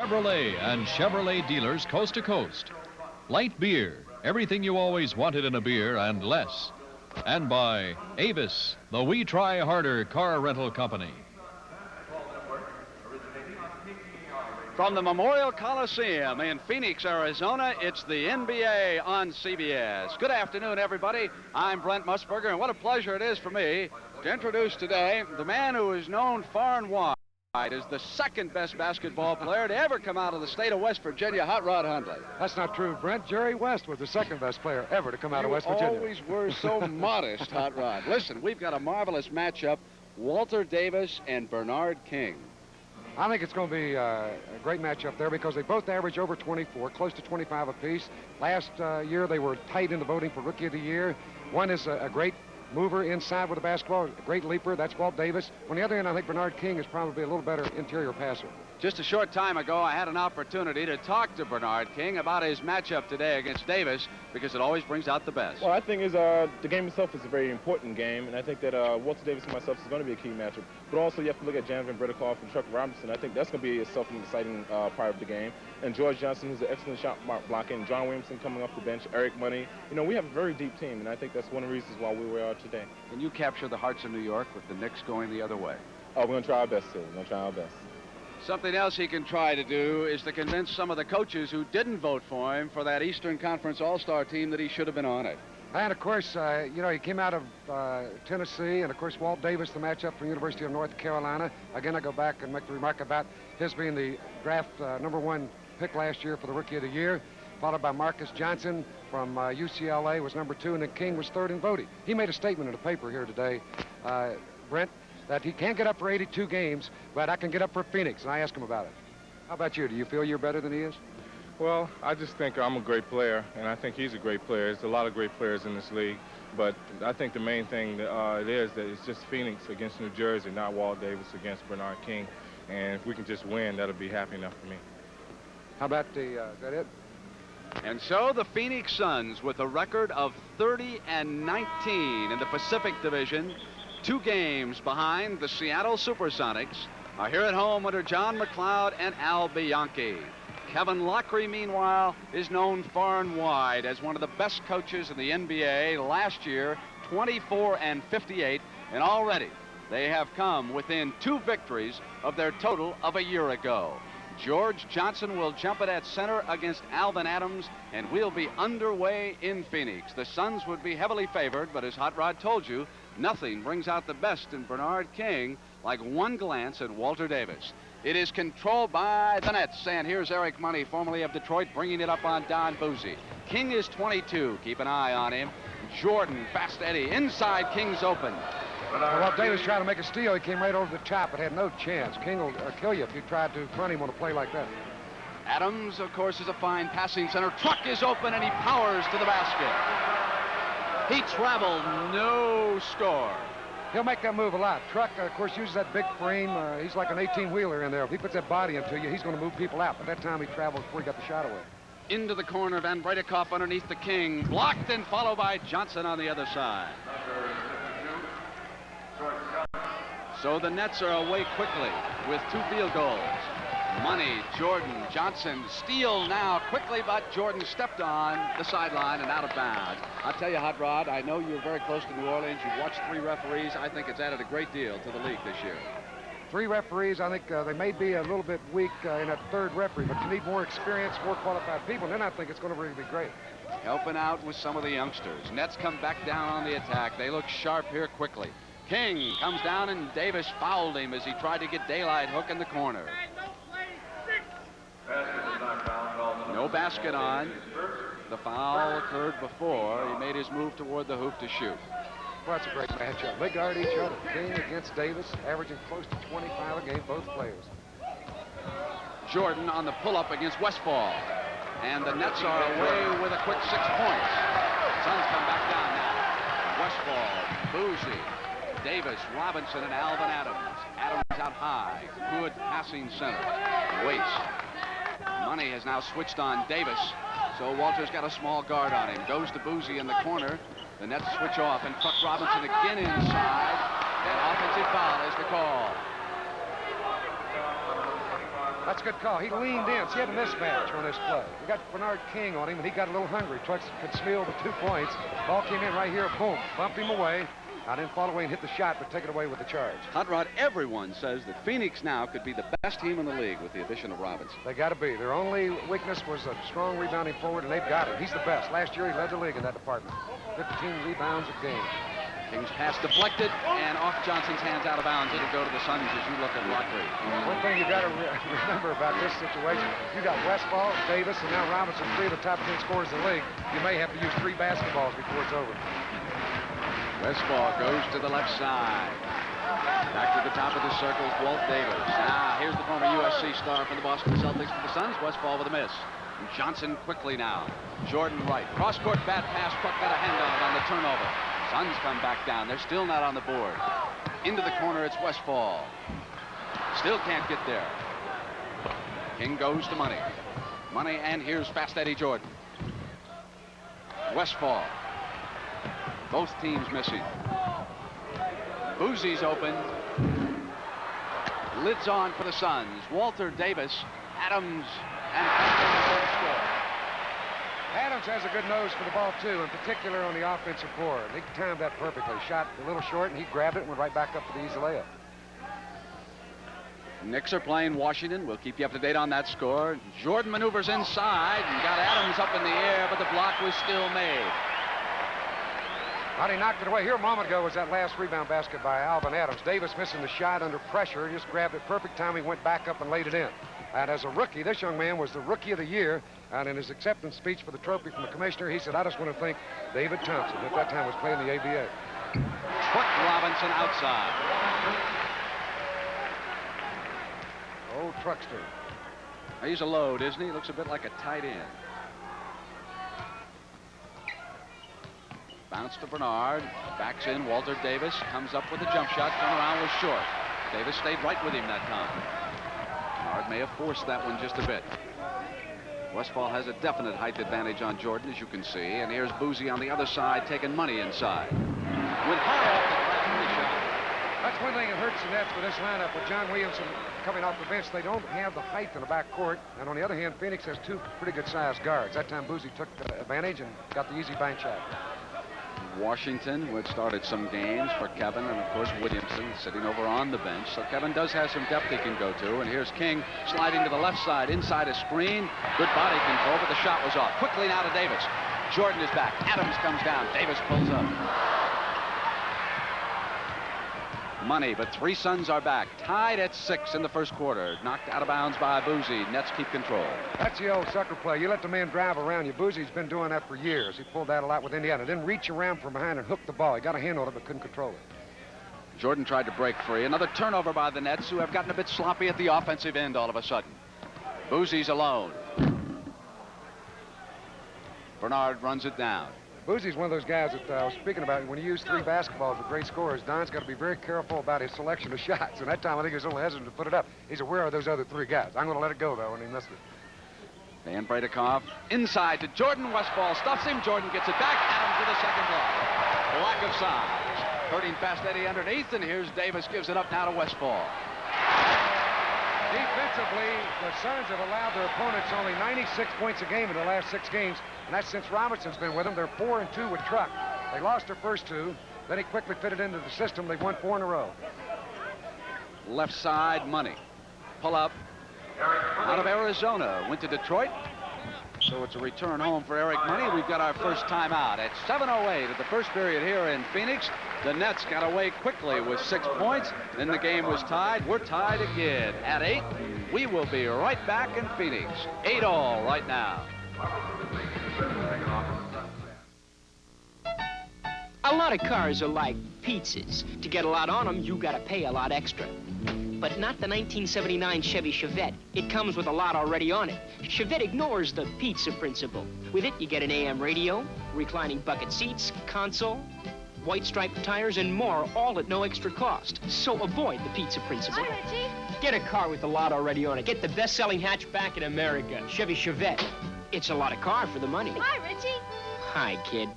Chevrolet and Chevrolet dealers coast to coast. Light beer, everything you always wanted in a beer and less. And by Avis, the We Try Harder car rental company. From the Memorial Coliseum in Phoenix, Arizona, it's the NBA on CBS. Good afternoon, everybody. I'm Brent Musburger, and what a pleasure it is for me to introduce today the man who is known far and wide as the second best basketball player to ever come out of the state of West Virginia, Hot Rod Hundley. That's not true, Brent. Jerry West was the second best player ever to come out of West Virginia. You always were so modest, Hot Rod. Listen, we've got a marvelous matchup, Walter Davis and Bernard King. I think it's going to be a great matchup there because they both average over 24, close to 25 apiece. Last year, they were tight in the voting for Rookie of the Year. One is a great mover inside with the basketball, a great leaper. That's Walt Davis. On the other hand, I think Bernard King is probably a little better interior passer. Just a short time ago, I had an opportunity to talk to Bernard King about his matchup today against Davis because it always brings out the best. Well, I think the game itself is a very important game, and I think that Walter Davis and myself is going to be a key matchup. But also, you have to look at Jan Van Bredikoff and Chuck Robinson. I think that's going to be itself an exciting part of the game. And George Johnson, who's an excellent shot blocking. John Williamson coming off the bench. Eric Money. You know, we have a very deep team, and I think that's one of the reasons why we are today. Can you capture the hearts of New York with the Knicks going the other way? Oh, we're going to try our best, too. We're going to try our best. Something else he can try to do is to convince some of the coaches who didn't vote for him for that Eastern Conference All-Star team that he should have been on it. And, of course, you know, he came out of Tennessee, and, of course, Walt Davis, the matchup from University of North Carolina. Again, I go back and make the remark about his being the draft #1 pick last year for the Rookie of the Year, followed by Marcus Johnson from UCLA was #2, and then King was third in voting. He made a statement in the paper here today, Brent, that he can't get up for 82 games, but I can get up for Phoenix, and I asked him about it. How about you? Do you feel you're better than he is? Well, I just think I'm a great player, and I think he's a great player. There's a lot of great players in this league, but I think the main thing it is that it's just Phoenix against New Jersey, not Walt Davis against Bernard King, and if we can just win, that'll be happy enough for me. How about is that it? And so the Phoenix Suns, with a record of 30-19 in the Pacific Division, 2 games behind the Seattle Supersonics, are here at home under John McLeod and Al Bianchi. Kevin Lockery, meanwhile, is known far and wide as one of the best coaches in the NBA. Last year, 24-58, and already they have come within 2 victories of their total of a year ago. George Johnson will jump it at center against Alvin Adams, and we'll be underway in Phoenix. The Suns would be heavily favored, but as Hot Rod told you, nothing brings out the best in Bernard King like one glance at Walter Davis. It is controlled by the Nets, and here's Eric Money, formerly of Detroit, bringing it up on Don Boozy. King is 22. Keep an eye on him. Jordan, fast Eddie, inside, King's open. Well, Davis tried to make a steal. He came right over the top, but had no chance. King will kill you if you tried to front him on a play like that. Adams, of course, is a fine passing center. Truck is open, and he powers to the basket. He traveled, no score. He'll make that move a lot. Truck, of course, uses that big frame. He's like an 18-wheeler in there. If he puts that body into you, he's going to move people out. But that time he traveled before he got the shot away. Into the corner, Van Bredikoff underneath the King. Blocked and followed by Johnson on the other side. So the Nets are away quickly with 2 field goals. Money, Jordan, Johnson, steal now quickly, but Jordan stepped on the sideline and out of bounds. I'll tell you, Hot Rod, I know you're very close to New Orleans. You've watched 3 referees. I think it's added a great deal to the league this year. 3 referees. I think they may be a little bit weak in that 3rd referee, but you need more experience, more qualified people, and then I think it's going to really be great. Helping out with some of the youngsters. Nets come back down on the attack. They look sharp here quickly. King comes down, and Davis fouled him as he tried to get daylight hook in the corner. No basket on. The foul occurred before he made his move toward the hoop to shoot. Well, that's a great matchup. They guard each other. King against Davis, averaging close to 25 a game, both players. Jordan on the pull-up against Westfall. And the Nets are away with a quick 6 points. Suns come back down now. Westfall, Boozy, Davis, Robinson, and Alvin Adams. Adams out high. Good passing center. Waits. Money has now switched on Davis. So Walter's got a small guard on him. Goes to Boozy in the corner. The Nets switch off, and Truck Robinson again inside. And offensive foul is the call. That's a good call. He leaned in. So he had a mismatch on this play. We got Bernard King on him, and he got a little hungry. Trucks could steal the 2 points. Ball came in right here. Boom. Bumped him away. I didn't fall away and hit the shot, but take it away with the charge. Hot Rod, everyone says that Phoenix now could be the best team in the league with the addition of Robinson. They got to be. Their only weakness was a strong rebounding forward, and they've got it. He's the best. Last year, he led the league in that department. 15 rebounds a game. King's pass deflected and off Johnson's hands, out of bounds. It'll go to the Suns as you look at block three. One thing you got to remember about this situation, you got Westfall, Davis, and now Robinson, 3 of the top 10 scorers in the league. You may have to use 3 basketballs before it's over. Westfall goes to the left side. Back to the top of the circle, Walt Davis. Now, here's the former USC star from the Boston Celtics for the Suns. Westfall with a miss. And Johnson quickly now. Jordan Wright. Cross-court bad pass. Puck got a handoff on the turnover. Suns come back down. They're still not on the board. Into the corner, it's Westfall. Still can't get there. King goes to Money. Money, and here's Fast Eddie Jordan. Westfall. Both teams missing. Boosie's open. Lids on for the Suns. Walter Davis, Adams, and Preston score. Adams has a good nose for the ball, too, in particular on the offensive board. He timed that perfectly. Shot a little short, and he grabbed it and went right back up for the easy layup. Knicks are playing Washington. We'll keep you up to date on that score. Jordan maneuvers inside and got Adams up in the air, but the block was still made. But he knocked it away. Here a moment ago was that last rebound basket by Alvin Adams. Davis missing the shot under pressure. He just grabbed it perfect time. He went back up and laid it in. And as a rookie, this young man was the Rookie of the Year. And in his acceptance speech for the trophy from the commissioner, he said, I just want to thank David Thompson, at that time was playing the ABA. Quick Robinson outside. Old Truckster. He's a load, isn't he? Looks a bit like a tight end. Bounce to Bernard. Backs in. Walter Davis comes up with a jump shot. Turnaround was short. Davis stayed right with him that time. Bernard may have forced that one just a bit. Westfall has a definite height advantage on Jordan, as you can see. And here's Boozy on the other side, taking Money inside. Went high off the glass shot. That's one thing that hurts the Nets with this lineup. With John Williamson coming off the bench, they don't have the height in the back court. And on the other hand, Phoenix has 2 pretty good-sized guards. That time, Boozy took advantage and got the easy bank shot. Washington, who had started some games for Kevin, and of course Williamson sitting over on the bench. So Kevin does have some depth he can go to. And here's King sliding to the left side, inside a screen. Good body control, but the shot was off. Quickly now to Davis. Jordan is back. Adams comes down. Davis pulls up. Money, but 3 Suns are back. Tied at 6 in the first quarter. Knocked out of bounds by Boozy. Nets keep control. That's the old sucker play. You let the man drive around you. Boozy's been doing that for years. He pulled that a lot with Indiana. Then reach around from behind and hook the ball. He got a hand on it, but couldn't control it. Jordan tried to break free. Another turnover by the Nets, who have gotten a bit sloppy at the offensive end all of a sudden. Boozy's alone. Bernard runs it down. Boozy's one of those guys that I was speaking about. When you use 3 basketballs with great scorers, Don's got to be very careful about his selection of shots. And that time, I think he was a little hesitant to put it up. He's aware of those other 3 guys. I'm going to let it go, though, when he missed it. Dan Bradikoff inside to Jordan. Westfall stuffs him. Jordan gets it back. Adams with a second block. Lack of size. Hurting Fast Eddie underneath, and here's Davis. Gives it up now to Westfall. Defensively, the Suns have allowed their opponents only 96 points a game in the last 6 games, and that's since Robinson's been with them. They're 4-2 with Truck. They lost their first 2. Then he quickly fitted into the system. They've won 4 in a row. Left side, Money. Pull up. Out of Arizona. Went to Detroit. So it's a return home for Eric Money. We've got our first timeout at 7:08 of the first period here in Phoenix. The Nets got away quickly with 6 points. Then the game was tied. We're tied again at 8. We will be right back in Phoenix. 8-all right now. A lot of cars are like pizzas. To get a lot on them, you gotta pay a lot extra. But not the 1979 Chevy Chevette. It comes with a lot already on it. Chevette ignores the pizza principle. With it, you get an AM radio, reclining bucket seats, console, white striped tires, and more, all at no extra cost. So avoid the pizza principle. Hi, Richie. Get a car with a lot already on it. Get the best-selling hatchback in America, Chevy Chevette. It's a lot of car for the money. Hi, Richie. Hi, kid.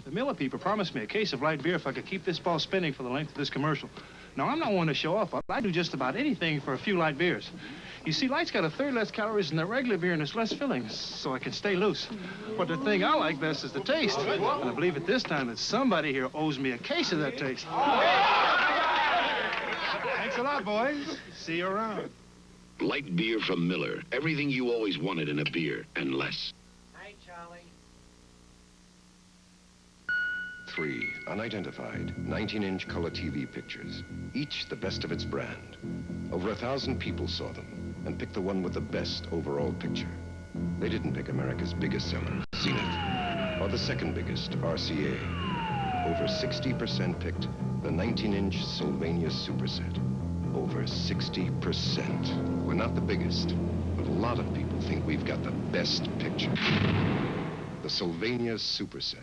The Miller people promised me a case of light beer if I could keep this ball spinning for the length of this commercial. Now, I'm not one to show off, but I do just about anything for a few light beers. You see, light's got a third less calories than the regular beer, and it's less filling, so I can stay loose. But the thing I like best is the taste. And I believe at this time that somebody here owes me a case of that taste. Thanks a lot, boys. See you around. Light beer from Miller. Everything you always wanted in a beer, and less. Hey, Charlie. 3 unidentified 19-inch color TV pictures, each the best of its brand. Over 1,000 people saw them and picked the one with the best overall picture. They didn't pick America's biggest seller, Zenith, or the second biggest, RCA. Over 60% picked the 19-inch Sylvania Superset. Over 60%. We're not the biggest, but a lot of people think we've got the best picture. The Sylvania Superset.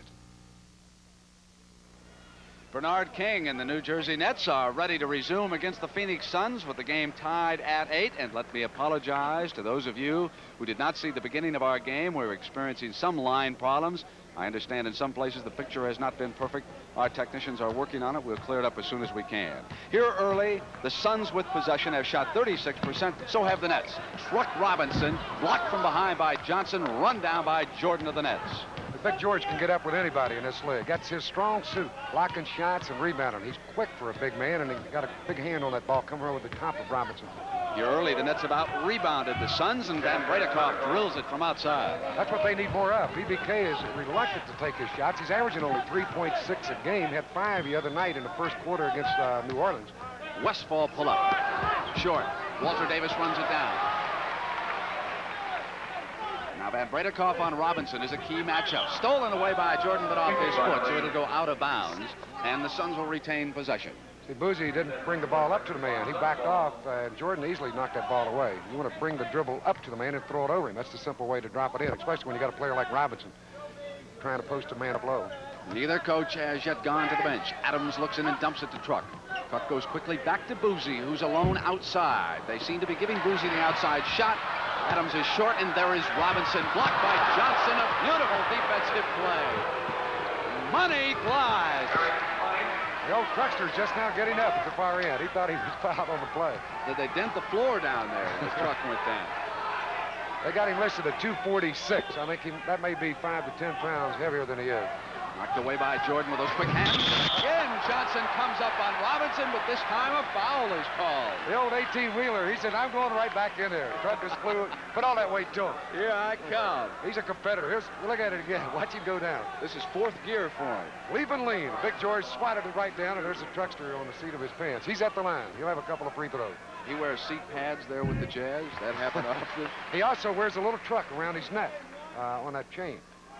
Bernard King and the New Jersey Nets are ready to resume against the Phoenix Suns with the game tied at 8. And let me apologize to those of you who did not see the beginning of our game. We're experiencing some line problems. I understand in some places the picture has not been perfect. Our technicians are working on it. We'll clear it up as soon as we can. Here early, the Suns with possession have shot 36%. So have the Nets. Truck Robinson, blocked from behind by Johnson, run down by Jordan of the Nets. Big George can get up with anybody in this league. That's his strong suit, blocking shots and rebounding. He's quick for a big man, and he's got a big hand on that ball coming over the top of Robinson. Here early, the Nets have out-rebounded the Suns, and Van Bredekov drills it from outside. That's what they need more of. BBK is reluctant to take his shots. He's averaging only 3.6 a game. Had 5 the other night in the first quarter against New Orleans. Westfall pull up. Short. Walter Davis runs it down. Now Van Bredekov on Robinson is a key matchup. Stolen away by Jordan, but off his foot, so it'll go out of bounds, and the Suns will retain possession. See, Boozy didn't bring the ball up to the man. He backed off, and Jordan easily knocked that ball away. You want to bring the dribble up to the man and throw it over him. That's the simple way to drop it in, especially when you got a player like Robinson trying to post a man up low. Neither coach has yet gone to the bench. Adams looks in and dumps it to Truck. Truck goes quickly back to Boozy, who's alone outside. They seem to be giving Boozy the outside shot. Adams is short, and there is Robinson, blocked by Johnson. A beautiful defensive play. Money glides. The old Truckster's just now getting up at the far end. He thought he was fouled on the play. Did they dent the floor down there as the Truck went down? They got him listed at 246. I think that may be 5 to 10 pounds heavier than he is. Knocked away by Jordan with those quick hands. Again, Johnson comes up on Robinson, but this time a foul is called. The old 18-wheeler, he said, I'm going right back in there. Truck is flew, put all that weight to him. Here I come. He's a competitor. Look at it again. Watch him go down. This is 4th gear for him. Leave and lean. Big George swatted it right down, and there's a Truckster on the seat of his pants. He's at the line. He'll have a couple of free throws. He wears seat pads there with the Jazz. That happened often. He also wears a little truck around his neck on that chain.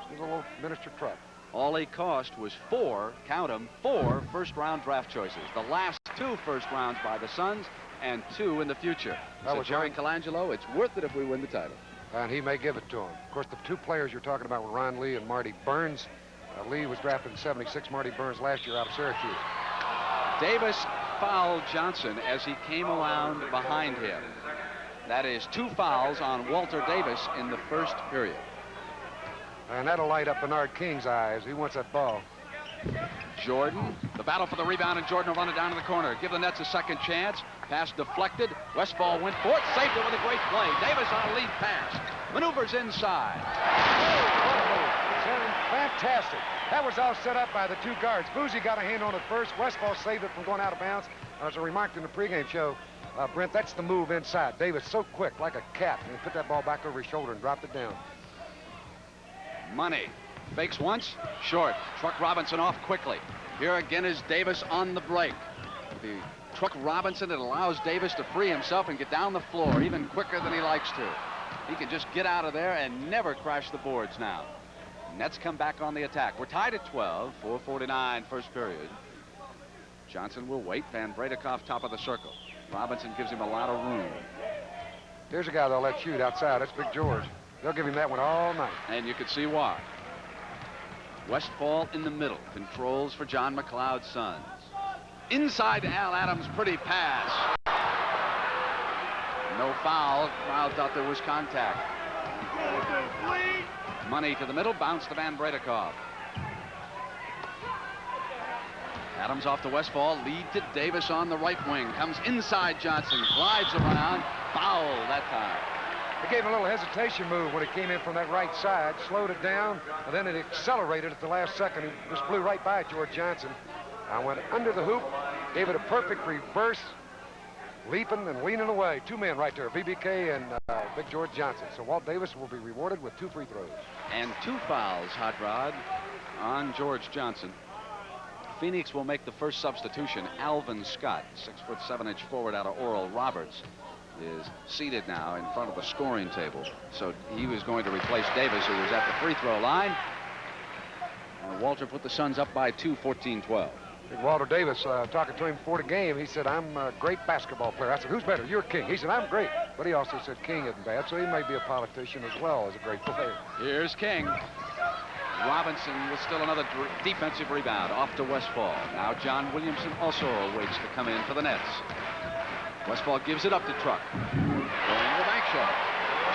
He's a little miniature truck. All he cost was 4, count them, 4 first-round draft choices. The last 2 first rounds by the Suns and 2 in the future. So Jerry Colangelo, it's worth it if we win the title. And he may give it to him. Of course, the 2 players you're talking about were Ron Lee and Marty Burns. Lee was drafted in '76, Marty Burns last year out of Syracuse. Davis fouled Johnson as he came around behind him. That is 2 fouls on Walter Davis in the first period. And that'll light up Bernard King's eyes. He wants that ball. Jordan, the battle for the rebound, and Jordan will run it down to the corner. Give the Nets a second chance. Pass deflected. Westfall went for it, saved it with a great play. Davis on a lead pass. Maneuvers inside. Fantastic. That was all set up by the 2 guards. Boozy got a hand on it first. Westfall saved it from going out of bounds. As I remarked in the pregame show, Brent, that's the move inside. Davis so quick, like a cat, and he put that ball back over his shoulder and dropped it down. Money. Fakes once, short. Truck Robinson off quickly. Here again is Davis on the break. The Truck Robinson, it allows Davis to free himself and get down the floor even quicker than he likes to. He can just get out of there and never crash the boards now. Nets come back on the attack. We're tied at 12, 4:49 first period. Johnson will wait. Van Bredekov top of the circle. Robinson gives him a lot of room. Here's a guy they'll let shoot outside. That's Big George. They'll give him that one all night. And you can see why. Westfall in the middle. Controls for John McLeod's Suns. Inside to Al Adams. Pretty pass. No foul. Crowd thought there was contact. Money to the middle. Bounce to Van Bredekov. Adams off to Westfall. Lead to Davis on the right wing. Comes inside Johnson. Glides around. Foul that time. He gave him a little hesitation move when he came in from that right side. Slowed it down, and then it accelerated at the last second. He just flew right by George Johnson. I went under the hoop. Gave it a perfect reverse. Leaping and leaning away. Two men right there, VBK and Big George Johnson. So Walt Davis will be rewarded with 2 free throws. And 2 fouls, Hot Rod, on George Johnson. Phoenix will make the first substitution. Alvin Scott, 6'7" forward out of Oral Roberts, is seated now in front of the scoring table. So he was going to replace Davis, who was at the free throw line. And Walter put the Suns up by 2, 14-12. Walter Davis, talking to him before the game, he said, I'm a great basketball player. I said, who's better? You're King. He said, I'm great. But he also said King isn't bad, so he may be a politician as well as a great player. Here's King. Robinson with still another defensive rebound off to Westfall. Now John Williamson also waits to come in for the Nets. Westfall gives it up to Truck. Going to the bank shot.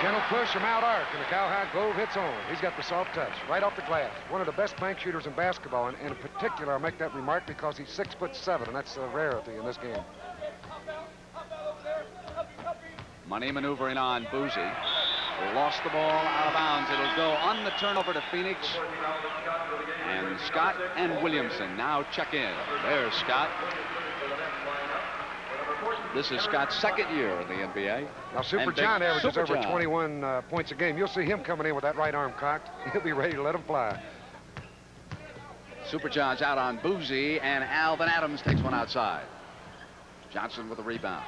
Gentle push from out arc, and the Cowhide Glove hits on. He's got the soft touch right off the glass. One of the best bank shooters in basketball, and in particular, I make that remark because he's 6'7", and that's a rarity in this game. Money maneuvering on Boozy. Lost the ball out of bounds. It'll go on the turnover to Phoenix. And Scott and Williamson now check in. There's Scott. This is Scott's second year in the NBA. Now, Super John averages over 21 points a game. You'll see him coming in with that right arm cocked. He'll be ready to let him fly. Super John's out on Boozy, and Alvin Adams takes one outside. Johnson with a rebound.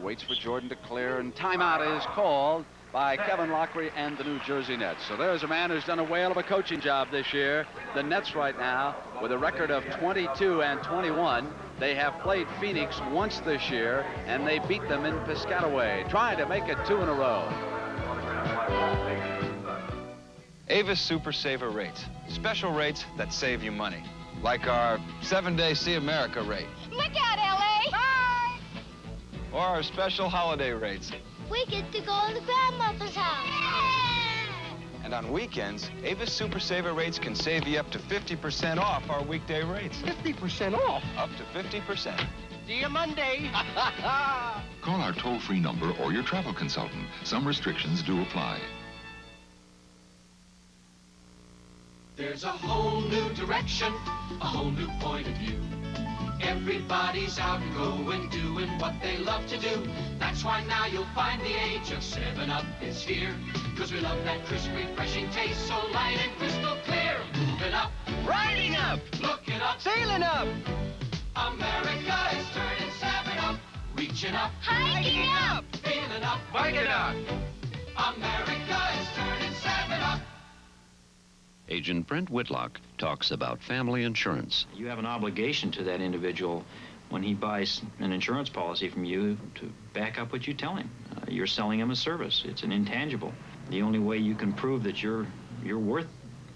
Waits for Jordan to clear, and timeout is called by Kevin Lockery and the New Jersey Nets. So there's a man who's done a whale of a coaching job this year. The Nets right now with a record of 22-21. They have played Phoenix once this year, and they beat them in Piscataway, trying to make it 2 in a row. Avis Super Saver rates. Special rates that save you money. Like our 7-day See America rate. Look out, L.A. Bye. Or our special holiday rates. We get to go to Grandmother's house. And on weekends, Avis Super Saver rates can save you up to 50% off our weekday rates. 50% off? Up to 50%. See you Monday. Call our toll-free number or your travel consultant. Some restrictions do apply. There's a whole new direction, a whole new point of view. Everybody's out and going, doing what they love to do. That's why now you'll find the age of 7-Up is here. 'Cause we love that crisp, refreshing taste, so light and crystal clear. Moving up, Riding up, looking up, sailing up, America is turning 7-Up. Reaching up, Hiking up. feeling up, biking up. America is turning 7-Up. Agent Brent Whitlock talks about family insurance. You have an obligation to that individual when he buys an insurance policy from you to back up what you tell him. You're selling him a service. It's an intangible. The only way you can prove that you're worth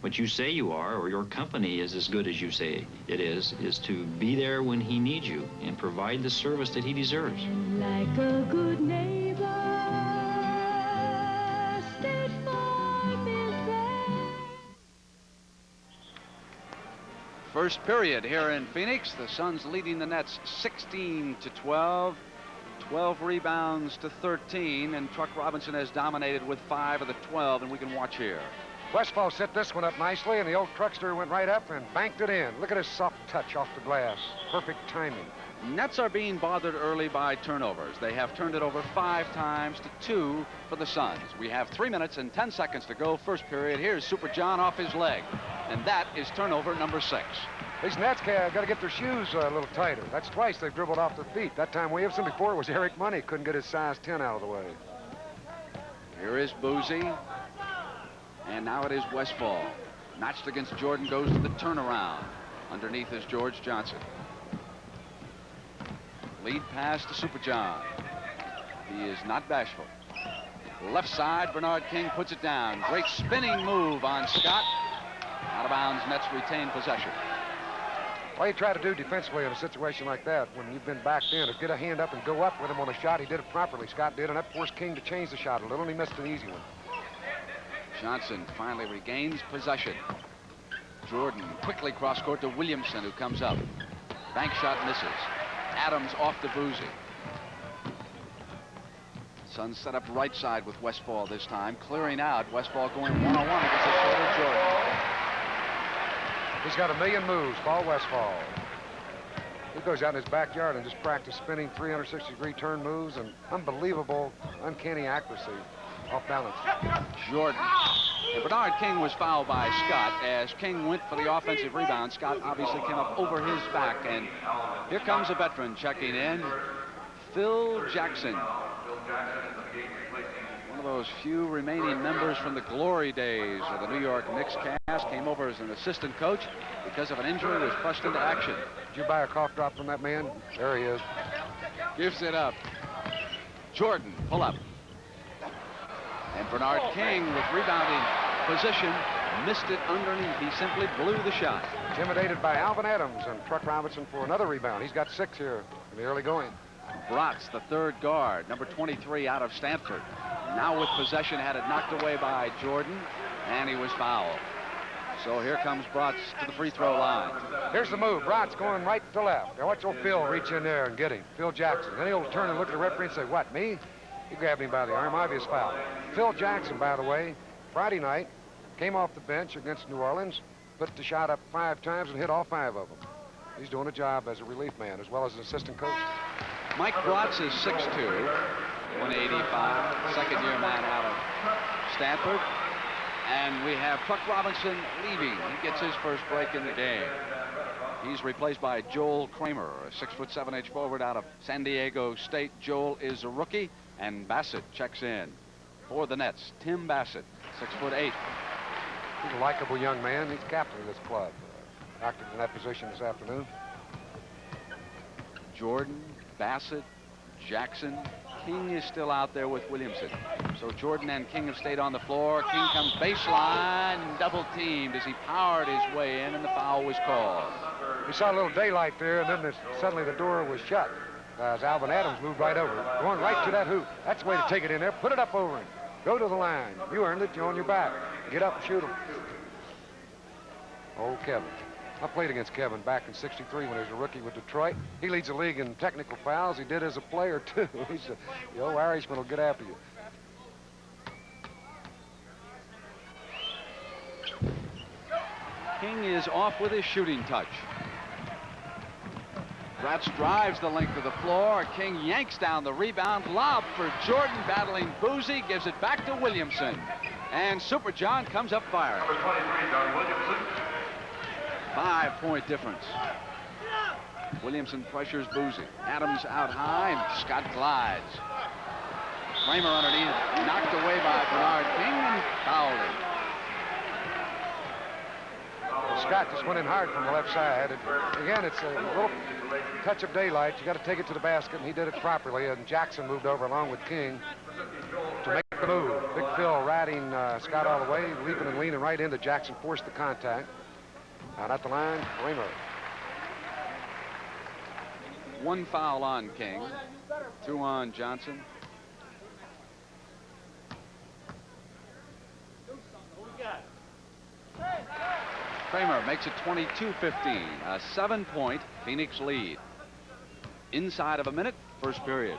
what you say you are, or your company is as good as you say it is to be there when he needs you and provide the service that he deserves. Like a good neighbor, State Farm is there. First period here in Phoenix. The Suns leading the Nets 16-12. 12 rebounds to 13, and Truck Robinson has dominated with 5 of the 12, and we can watch here. Westfall set this one up nicely, and the old Truckster went right up and banked it in. Look at his soft touch off the glass. Perfect timing. Nets are being bothered early by turnovers. They have turned it over 5 times to 2 for the Suns. We have 3 minutes and 10 seconds to go. First period. Here's Super John off his leg, and that is turnover number 6. These Nets got to get their shoes a little tighter. That's twice they've dribbled off their feet. That time Williamson, before it was Eric Money, couldn't get his size 10 out of the way. Here is Boozy, and now it is Westfall. Notched against Jordan, goes to the turnaround. Underneath is George Johnson. Lead pass to Super John. He is not bashful. Left side, Bernard King puts it down. Great spinning move on Scott. Out of bounds, Nets retain possession. All you try to do defensively in a situation like that, when you've been backed in, is get a hand up and go up with him on a shot. He did it properly, Scott did, and that forced King to change the shot a little, and he missed an easy one. Johnson finally regains possession. Jordan quickly cross court to Williamson, who comes up. Bank shot misses. Adams off to Boozy. Suns set up right side with Westfall this time, clearing out. Westfall going one-on-one against the shorter Jordan. He's got a million moves, Paul Westfall. He goes out in his backyard and just practice spinning 360-degree turn moves and unbelievable, uncanny accuracy off balance. Jordan. And Bernard King was fouled by Scott. As King went for the offensive rebound, Scott obviously came up over his back. And here comes a veteran checking in, Phil Jackson. One of those few remaining members from the glory days of the New York Knicks cast. Came over as an assistant coach because of an injury, was thrust into action. Did you buy a cough drop from that man? There he is. Gives it up. Jordan, pull up. And Bernard King with rebounding position, missed it underneath. He simply blew the shot. Intimidated by Alvin Adams and Truck Robinson for another rebound. He's got 6 here in the early going. Bratz, the third guard, number 23 out of Stanford. Now with possession, had it knocked away by Jordan, and he was fouled. So here comes Bratz to the free throw line. Here's the move. Bratz going right to left. Now watch old Phil reach in there and get him. Phil Jackson. Then he'll turn and look at the referee and say, what, me? He grabbed him by the arm. Obvious foul. Phil Jackson, by the way, Friday night, came off the bench against New Orleans, put the shot up 5 times and hit all 5 of them. He's doing a job as a relief man as well as an assistant coach. Mike Bratz is 6'2", 185, second-year man out of Stanford. And we have Truck Robinson leaving. He gets his first break in the game. He's replaced by Joel Kramer, a 6'7" forward out of San Diego State. Joel is a rookie, and Bassett checks in for the Nets. Tim Bassett, 6'8". He's a likable young man. He's captain of this club. Acted in that position this afternoon. Jordan, Bassett, Jackson. King is still out there with Williamson. So Jordan and King have stayed on the floor. King comes baseline, double teamed as he powered his way in, and the foul was called. We saw a little daylight there, and then suddenly the door was shut as Alvin Adams moved right over it, going right to that hoop. That's the way to take it in there. Put it up over him. Go to the line. You earned it. You're on your back. Get up and shoot him. Oh, Kevin. I played against Kevin back in '63 when he was a rookie with Detroit. He leads the league in technical fouls. He did as a player, too. He's the old Irishman will get after you. King is off with his shooting touch. Bratz drives the length of the floor. King yanks down the rebound. Lob for Jordan battling Boozy. Gives it back to Williamson. And Super John comes up firing. Number 23, John Williamson. 5-point difference. Williamson pressures Boozy. Adams out high, and Scott glides. Kramer underneath, knocked away by Bernard King and fouled him. Scott just went in hard from the left side. Again, it's a little touch of daylight. You got to take it to the basket, and he did it properly. And Jackson moved over along with King to make the move. Big Phil riding Scott all the way, leaping and leaning right into Jackson, forced the contact. Out at the line, Kramer. 1 foul on King, 2 on Johnson. Kramer makes it 22-15, a 7-point Phoenix lead. Inside of a minute, first period.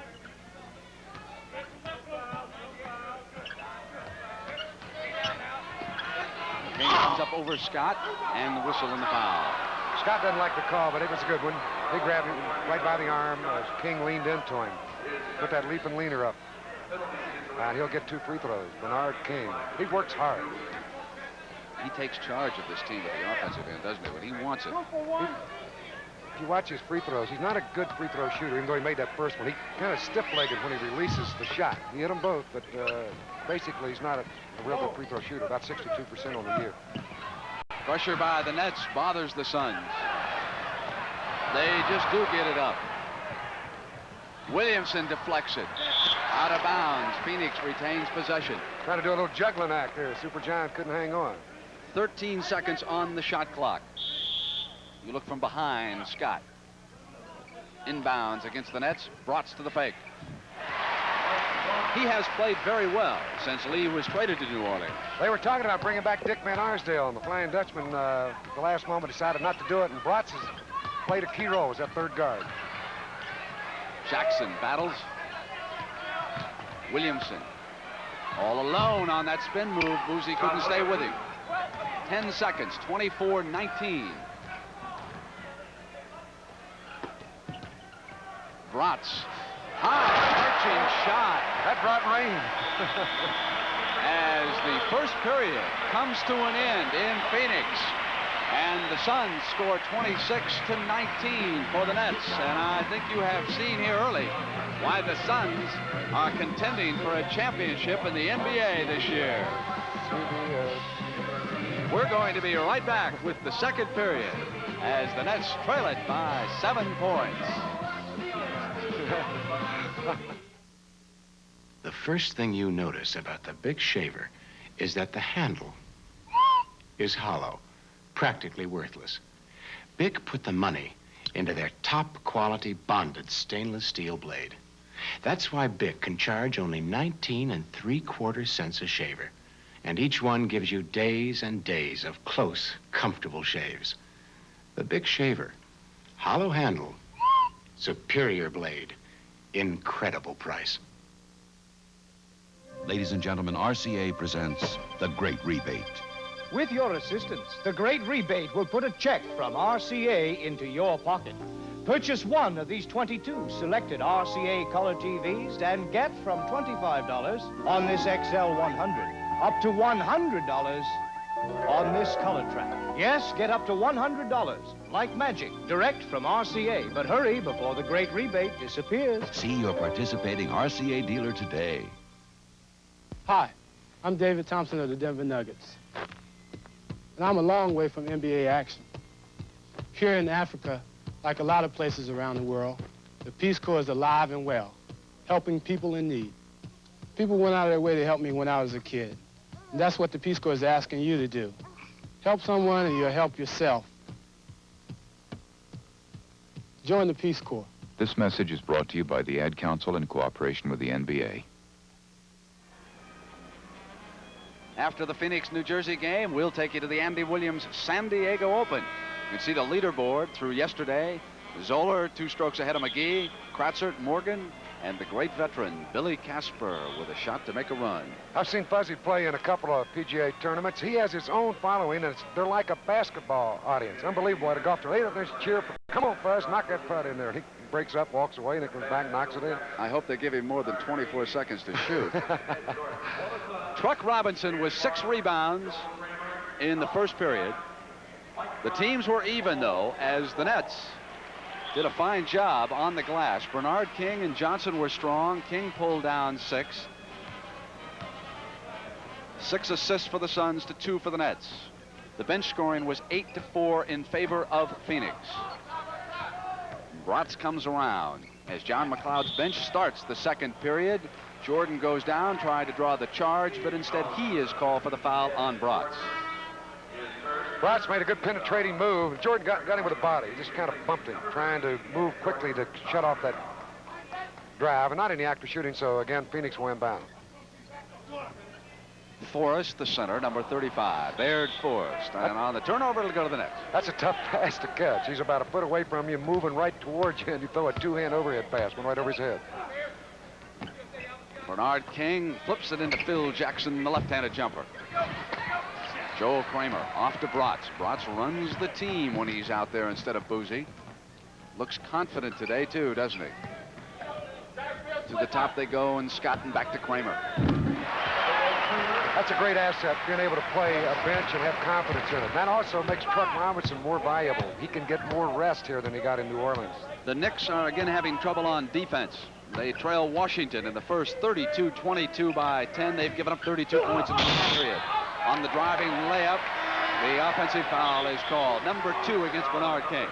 King comes up over Scott, and the whistle and the foul. Scott doesn't like the call, but it was a good one. He grabbed him right by the arm as King leaned into him. Put that leaping leaner up. And he'll get 2 free throws. Bernard King. He works hard. He takes charge of this team at the offensive end, doesn't he? When he wants it. If you watch his free throws, he's not a good free throw shooter, even though he made that first one. He kind of stiff-legged when he releases the shot. He hit them both, but basically he's not a real good free throw shooter, about 62% on the year. Pressure by the Nets bothers the Suns. They just do get it up. Williamson deflects it. Out of bounds. Phoenix retains possession. Trying to do a little juggling act there. Super John couldn't hang on. 13 seconds on the shot clock. You look from behind, Scott. Inbounds against the Nets. Bratz to the fake. he has played very well since Lee was traded to New Orleans. They were talking about bringing back Dick Van Arsdale, and the Flying Dutchman, at the last moment, decided not to do it, and Bratz has played a key role as that third guard. Jackson battles. Williamson all alone on that spin move. Boozy couldn't stay with him. 10 seconds, 24-19. Bratz. High arching shot. That brought rain. As the first period comes to an end in Phoenix. And the Suns score 26-19 for the Nets. And I think you have seen here early why the Suns are contending for a championship in the NBA this year. We're going to be right back with the second period as the Nets trail it by 7 points. The first thing you notice about the Bic shaver is that the handle is hollow, practically worthless. Bic put the money into their top quality bonded stainless steel blade. That's why Bic can charge only 19 3/4 cents a shaver. And each one gives you days and days of close, comfortable shaves. The Bic shaver, hollow handle, superior blade, incredible price. Ladies and gentlemen, RCA presents The Great Rebate. With your assistance, the Great Rebate will put a check from RCA into your pocket. Purchase one of these 22 selected RCA color TVs and get from $25 on this XL100 up to $100 on this color track. Yes, get up to $100, like magic, direct from RCA. But hurry before the Great Rebate disappears. See your participating RCA dealer today. Hi, I'm David Thompson of the Denver Nuggets. And I'm a long way from NBA action. Here in Africa, like a lot of places around the world, the Peace Corps is alive and well, helping people in need. People went out of their way to help me when I was a kid. And that's what the Peace Corps is asking you to do. Help someone and you'll help yourself. Join the Peace Corps. This message is brought to you by the Ad Council in cooperation with the NBA. After the Phoenix, New Jersey game, we'll take you to the Andy Williams San Diego Open. You can see the leaderboard through yesterday. Zoller 2 strokes ahead of McGee, Kratzert, Morgan, and the great veteran Billy Casper with a shot to make a run. I've seen Fuzzy play in a couple of PGA tournaments. He has his own following, and they're like a basketball audience. Unbelievable at a golf tournament. They cheer for, come on, Fuzz, knock that putt in there. He breaks up, walks away, and he comes back, knocks it in. I hope they give him more than 24 seconds to shoot. Truck Robinson with 6 rebounds in the first period. The teams were even, though, as the Nets did a fine job on the glass. Bernard King and Johnson were strong. King pulled down 6. 6 assists for the Suns to 2 for the Nets. The bench scoring was 8-4 in favor of Phoenix. Bratz comes around as John McLeod's bench starts the second period. Jordan goes down, tried to draw the charge, but instead he is called for the foul on Bratz. Bratz made a good penetrating move. Jordan got him with a body. He just kind of bumped him, trying to move quickly to shut off that drive. And not any active shooting, so again, Phoenix will inbound. Forrest, the center, number 35. Baird Forrest. And on the turnover, it'll go to the Nets. That's a tough pass to catch. He's about a foot away from you, moving right towards you, and you throw a 2-hand overhead pass, one right over his head. Bernard King flips it into Phil Jackson, the left-handed jumper. Joel Kramer off to Bratz. Bratz runs the team when he's out there instead of Boozy. Looks confident today, too, doesn't he? To the top they go, and Scott and back to Kramer. That's a great asset, being able to play a bench and have confidence in it. That also makes Truck Robinson more valuable. He can get more rest here than he got in New Orleans. The Knicks are again having trouble on defense. They trail Washington in the first 32-22 by 10. They've given up 32 points in the period. On the driving layup, the offensive foul is called. Number 2 against Bernard King.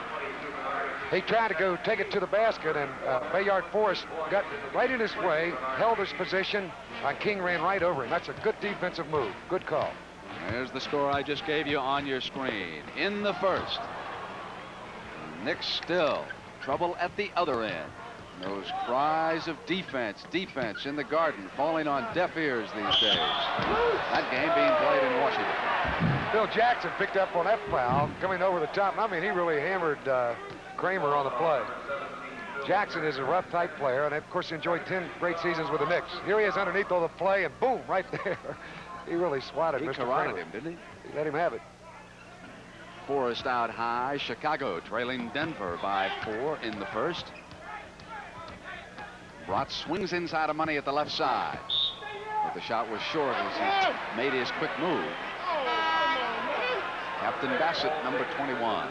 He tried to go take it to the basket, and Bayard Forrest got right in his way, held his position, and King ran right over him. That's a good defensive move. Good call. There's the score I just gave you on your screen. In the first, Knicks still trouble at the other end. Those cries of defense in the Garden, falling on deaf ears these days. That game being played in Washington. Phil Jackson picked up on that foul, coming over the top. I mean, he really hammered Kramer on the play. Jackson is a rough type player, and of course enjoyed 10 great seasons with the Knicks. Here he is underneath all the play, and boom, right there. He really swatted Mr. Carotted him, didn't he? He let him have it. Forrest out high. Chicago trailing Denver by 4 in the first. Bratz swings inside of Money at the left side. But the shot was short as he made his quick move. Captain Bassett, number 21.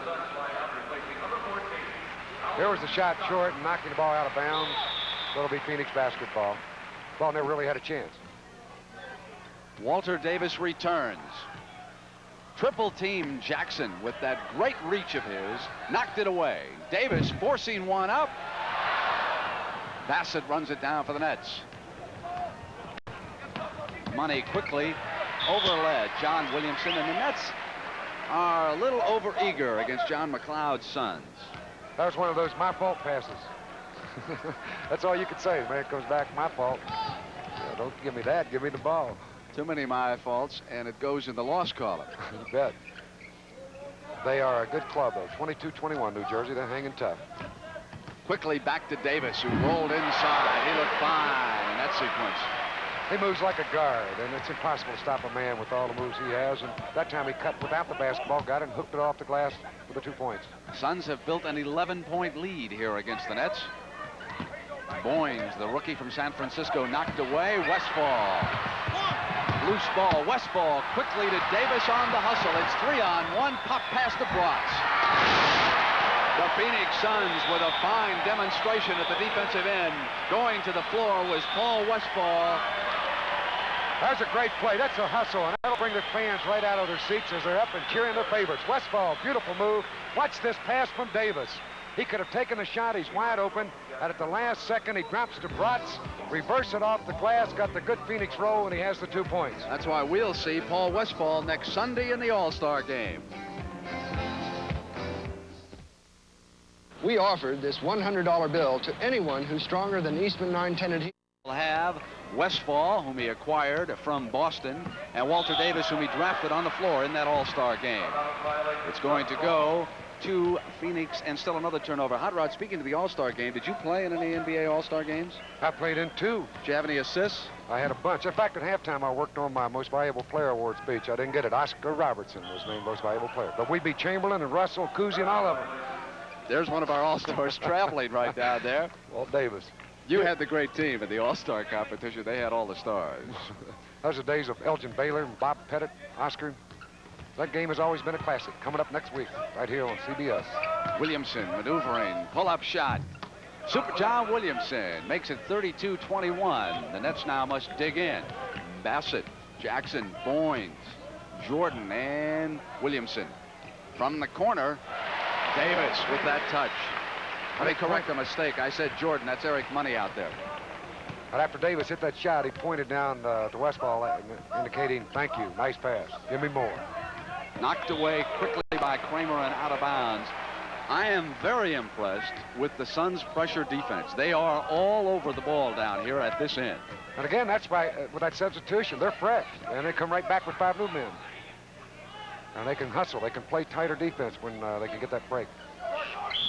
There was the shot short and knocking the ball out of bounds. That'll be Phoenix basketball. Ball never really had a chance. Walter Davis returns. Triple team Jackson with that great reach of his. Knocked it away. Davis forcing one up. Bassett runs it down for the Nets. Money quickly overled John Williamson, and the Nets are a little overeager against John McLeod's Suns. That was one of those my fault passes. That's all you could say. The man comes back, my fault. Yeah, don't give me that. Give me the ball. Too many my faults, and it goes in the loss column. You bet. They are a good club, though. 22-21, New Jersey. They're hanging tough. Quickly back to Davis, who rolled inside. He looked fine in that sequence. He moves like a guard, and it's impossible to stop a man with all the moves he has. And that time he cut without the basketball, got it, and hooked it off the glass for the 2 points. Suns have built an 11-point lead here against the Nets. Boynes, the rookie from San Francisco, knocked away. Westphal. Loose ball. Westphal quickly to Davis on the hustle. It's 3-on-1. Pop past the Bratz. The Phoenix Suns with a fine demonstration at the defensive end. Going to the floor was Paul Westphal. That's a great play. That's a hustle, and that'll bring the fans right out of their seats as they're up and cheering their favorites. Westphal, beautiful move. Watch this pass from Davis. He could have taken the shot. He's wide open. And at the last second, he drops to Bratz, reverse it off the glass, got the good Phoenix roll, and he has the 2 points. That's why we'll see Paul Westphal next Sunday in the All-Star game. We offered this $100 bill to anyone who's stronger than Eastman 910 and he will have Westphal, whom he acquired from Boston, and Walter Davis, whom he drafted on the floor in that All-Star game. It's going to go to Phoenix, and still another turnover. Hot Rod, speaking of the All-Star game, did you play in any NBA All-Star games? I played in 2. Did you have any assists? I had a bunch. In fact, at halftime, I worked on my Most Valuable Player Award speech. I didn't get it. Oscar Robertson was named Most Valuable Player. But we beat Chamberlain and Russell, Cousy, and all of them. There's one of our All-Stars traveling right down there. Walt Davis. You had the great team at the All-Star competition. They had all the stars. Those are the days of Elgin Baylor and Bob Pettit, Oscar. That game has always been a classic. Coming up next week, right here on CBS. Williamson maneuvering, pull-up shot. Super John Williamson makes it 32-21. The Nets now must dig in. Bassett, Jackson, Boynes, Jordan, and Williamson. From the corner, Davis with that touch. Let me correct a mistake. I said Jordan. That's Eric Money out there. But after Davis hit that shot, he pointed down to Westphal, indicating, thank you, nice pass. Give me more. Knocked away quickly by Kramer and out of bounds. I am very impressed with the Suns' pressure defense. They are all over the ball down here at this end. And again, that's why, with that substitution, they're fresh. And they come right back with 5 new men. And they can hustle. They can play tighter defense when they can get that break.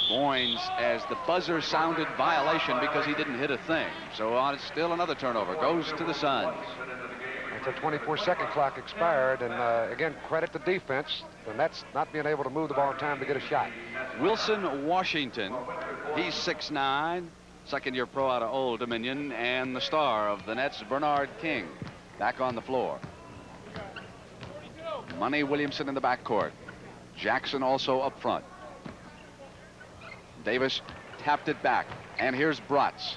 Boynes, as the buzzer sounded, violation because he didn't hit a thing. So it's still another turnover. Goes to the Suns. The 24-second clock expired, and again, credit the defense. The Nets not being able to move the ball in time to get a shot. Wilson Washington, he's 6'9", second-year pro out of Old Dominion, and the star of the Nets, Bernard King, back on the floor. Money Williamson in the backcourt. Jackson also up front. Davis tapped it back, and here's Bratz.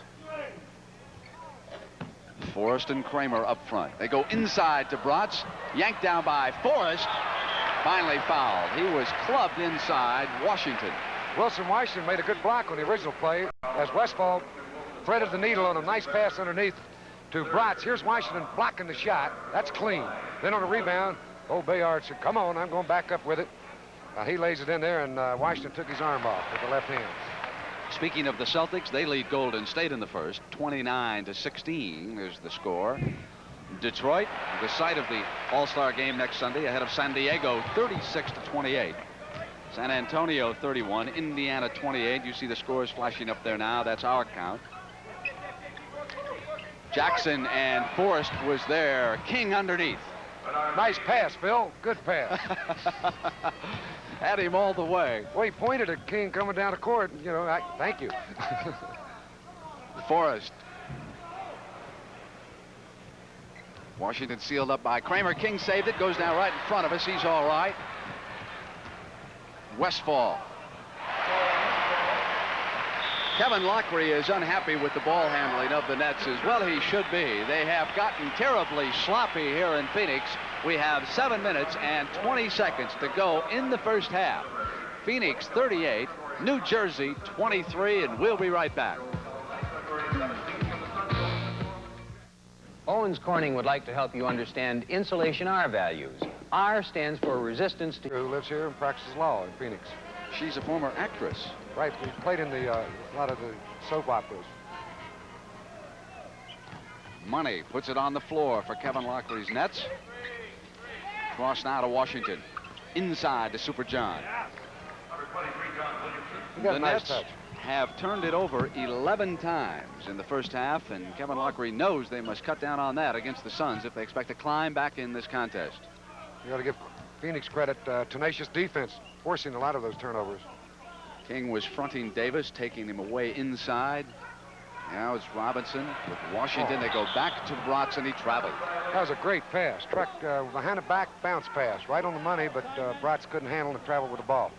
Forrest and Kramer up front. They go inside to Bratz. Yanked down by Forrest. Finally fouled. He was clubbed inside Washington. Wilson Washington made a good block on the original play as Westphal threaded the needle on a nice pass underneath to Bratz. Here's Washington blocking the shot. That's clean. Then on the rebound, old Bayard said, come on, I'm going back up with it. He lays it in there, and Washington took his arm off with the left hand. Speaking of the Celtics, they lead Golden State in the first, 29-16 is the score. Detroit, the site of the All-Star game next Sunday, ahead of San Diego, 36-28. San Antonio, 31. Indiana, 28. You see the scores flashing up there now. That's our count. Jackson and Forrest was there. King underneath. Nice pass, Phil. Good pass. Had him all the way. Well, he pointed at King coming down the court. You know, thank you. Forrest. Washington sealed up by Kramer. King saved it. Goes now right in front of us. He's all right. Westfall. Kevin Lockery is unhappy with the ball handling of the Nets as well. He should be. They have gotten terribly sloppy here in Phoenix. We have 7 minutes and 20 seconds to go in the first half. Phoenix 38, New Jersey 23, and we'll be right back. Owens Corning would like to help you understand insulation R values. R stands for resistance to... Who lives here and practices law in Phoenix. She's a former actress. Right, we played in a lot of the soap operas. Money puts it on the floor for Kevin Lockery's Nets. Cross now to Washington. Inside to Super John. The Nets have turned it over 11 times in the first half, and Kevin Lockery knows they must cut down on that against the Suns if they expect to climb back in this contest. You got to give Phoenix credit, tenacious defense, forcing a lot of those turnovers. King was fronting Davis, taking him away inside. Now it's Robinson with Washington. They go back to Bratz, and he traveled. That was a great pass. Truck behind the back bounce pass, right on the money, but Bratz couldn't handle and travel with the ball.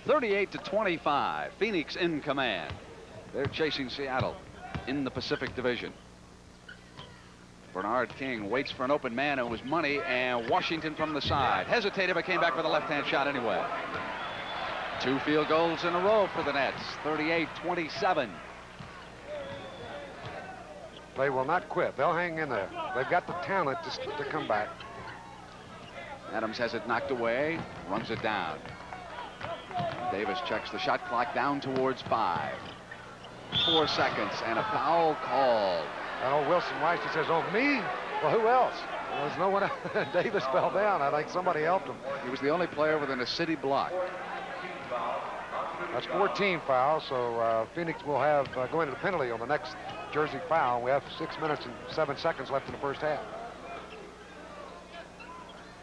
38-25. Phoenix in command. They're chasing Seattle in the Pacific Division. Bernard King waits for an open man. It was Money, and Washington from the side. Hesitated, but came back with a left-hand shot anyway. 2 field goals in a row for the Nets. 38-27. They will not quit. They'll hang in there. They've got the talent to come back. Adams has it knocked away, runs it down. Davis checks the shot clock down towards 5. 4 seconds, and a foul called. Oh, Wilson Weiss, he says, oh, me? Well, who else? Well, there's no one. Davis fell down. I think somebody helped him. He was the only player within a city block. That's 14 fouls, so Phoenix will have going to the penalty on the next Jersey foul. We have 6 minutes and 7 seconds left in the first half.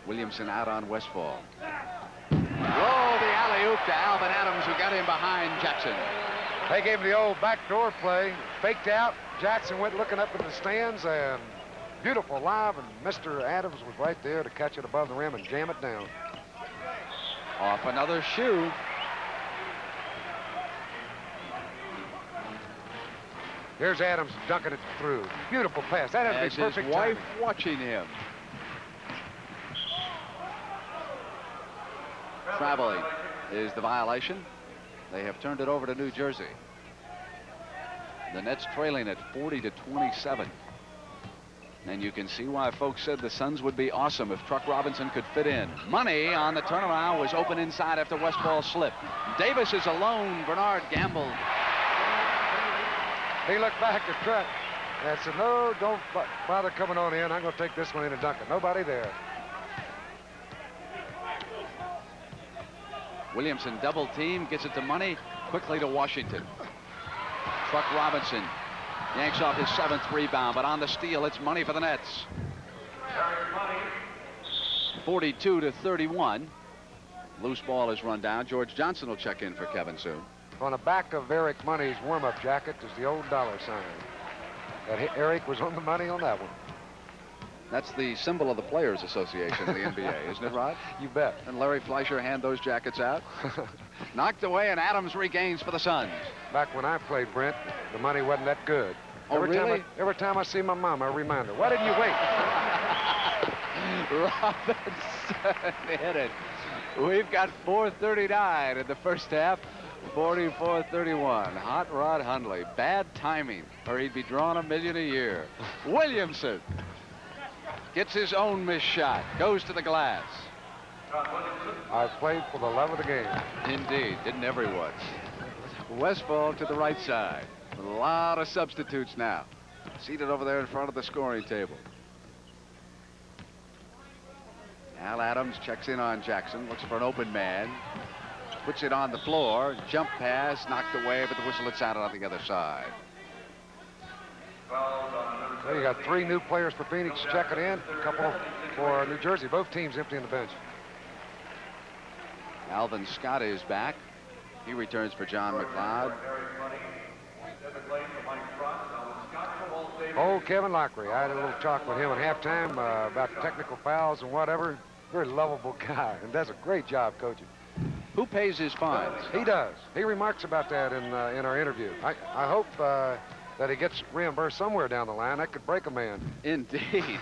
Williamson out on Westfall. Whoa, the alley-oop to Alvin Adams, who got in behind Jackson. They gave him the old backdoor play, faked out. Jackson went looking up in the stands, and beautiful live, and Mr. Adams was right there to catch it above the rim and jam it down. Off another shoe. Here's Adams dunking it through. Beautiful pass. That had to be perfect his wife timing. Watching him. Traveling is the violation. They have turned it over to New Jersey. The Nets trailing at 40-27. And you can see why folks said the Suns would be awesome if Truck Robinson could fit in. Money on the turnaround was open inside after Westfall slipped. Davis is alone. Bernard gambled. He looked back at Truck and said, no, don't bother coming on in. I'm going to take this one in and dunk it. Nobody there. Williamson double team, gets it to Money, quickly to Washington. Truck Robinson yanks off his 7th rebound, but on the steal, it's Money for the Nets. 42-31. Loose ball is run down. George Johnson will check in for Kevin soon. On the back of Eric Money's warm-up jacket is the old dollar sign. That Eric was on the money on that one. That's the symbol of the Players Association in the NBA, isn't it, Rod? You bet. And Larry Fleischer hand those jackets out. Knocked away, and Adams regains for the Suns. Back when I played, Brent, the money wasn't that good. Oh, really? Every time I see my mom, I remind her, why didn't you wait? Robinson hit it. We've got 4:39 in the first half. 44-31. Hot Rod Hundley. Bad timing, or he'd be drawing $1 million a year. Williamson gets his own missed shot. Goes to the glass. I played for the love of the game. Indeed. Didn't everyone? Westfall to the right side. A lot of substitutes now. Seated over there in front of the scoring table. Al Adams checks in on Jackson, looks for an open man. Puts it on the floor. Jump pass, knocked away, but the whistle had sounded on the other side. So you got 3 new players for Phoenix checking in, a couple for New Jersey. Both teams emptying the bench. Alvin Scott is back. He returns for John McLeod. Oh, Kevin Lockery. I had a little talk with him at halftime about technical fouls and whatever. Very lovable guy and does a great job coaching. Who pays his fines? He does. He remarks about that in our interview. I hope that he gets reimbursed somewhere down the line. That could break a man. Indeed.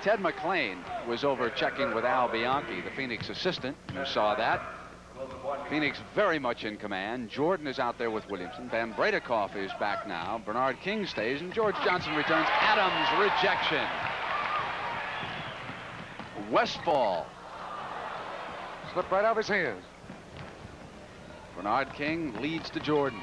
Ted McLean was over checking with Al Bianchi, the Phoenix assistant, who saw that. Phoenix very much in command. Jordan is out there with Williamson. Van Bredikoff is back now. Bernard King stays, and George Johnson returns. Adams, rejection. Westfall. Slipped right out of his hands. Bernard King leads to Jordan.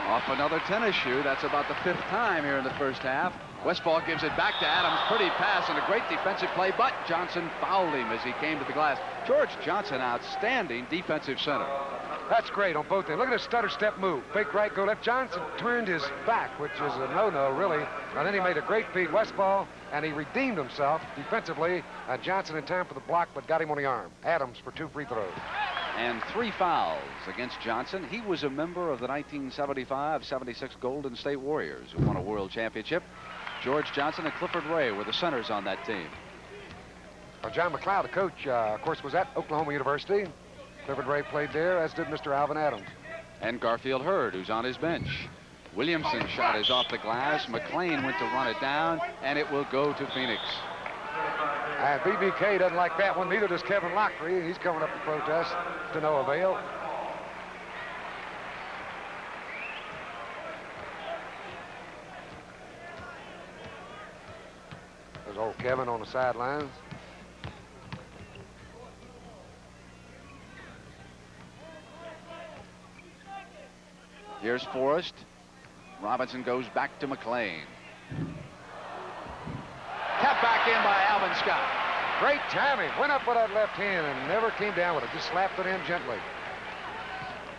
Off another tennis shoe. That's about the 5th time here in the first half. Westfall gives it back to Adams. Pretty pass and a great defensive play, but Johnson fouled him as he came to the glass. George Johnson, outstanding defensive center. That's great on both ends. Look at his stutter step move. Fake right, go left. Johnson turned his back, which is a no-no, really. And then he made a great feed, Westfall, and he redeemed himself defensively. Johnson in time for the block, but got him on the arm. Adams for 2 free throws. And 3 fouls against Johnson. He was a member of the 1975-76 Golden State Warriors, who won a world championship. George Johnson and Clifford Ray were the centers on that team. John McLeod, the coach, of course, was at Oklahoma University. Clifford Ray played there, as did Mr. Alvin Adams. And Garfield Hurd, who's on his bench. Williamson's shot is off the glass. McLean went to run it down, and it will go to Phoenix. And BBK doesn't like that one. Neither does Kevin Lockery. He's coming up to protest to no avail. There's old Kevin on the sidelines. Here's Forrest. Robinson goes back to McLean. Kept back in by Alvin Scott. Great timing. Went up with that left hand and never came down with it. Just slapped it in gently.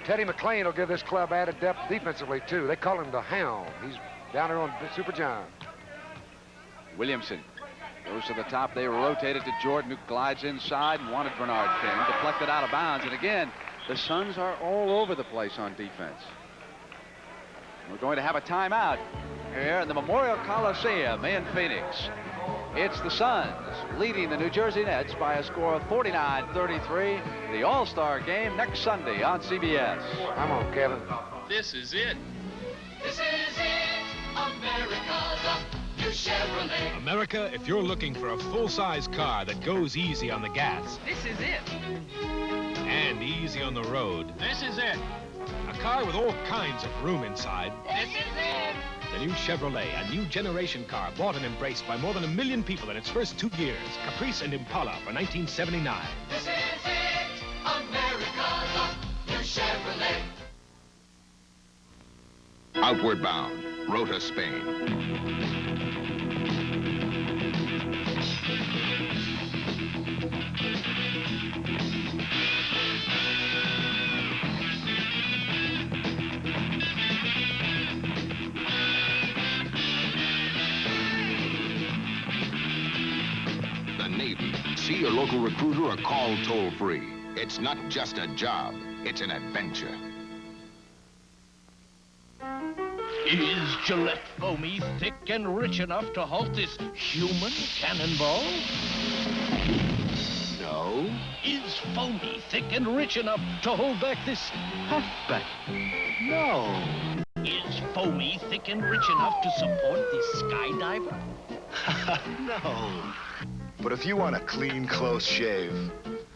Teddy McLean will give this club added depth defensively, too. They call him the Hound. He's down there on Super John. Williamson goes to the top. They rotate it to Jordan, who glides inside and wanted Bernard King. Deflected out of bounds. And again, the Suns are all over the place on defense. We're going to have a timeout here in the Memorial Coliseum in Phoenix. It's the Suns leading the New Jersey Nets by a score of 49-33. The All-Star game next Sunday on CBS. Come on, Kevin. This is it. This is it. America, the new Chevrolet. America, if you're looking for a full-size car that goes easy on the gas. This is it. And easy on the road. This is it. A car with all kinds of room inside. This is it. The new Chevrolet, a new generation car bought and embraced by more than 1 million people in its first 2 years. Caprice and Impala for 1979. This is it. America, the new Chevrolet. Outward Bound, Rota, Spain. See your local recruiter or call toll-free. It's not just a job, it's an adventure. Is Gillette Foamy thick and rich enough to halt this human cannonball? No. Is Foamy thick and rich enough to hold back this halfback? No. Is Foamy thick and rich enough to support this skydiver? No. But if you want a clean, close shave,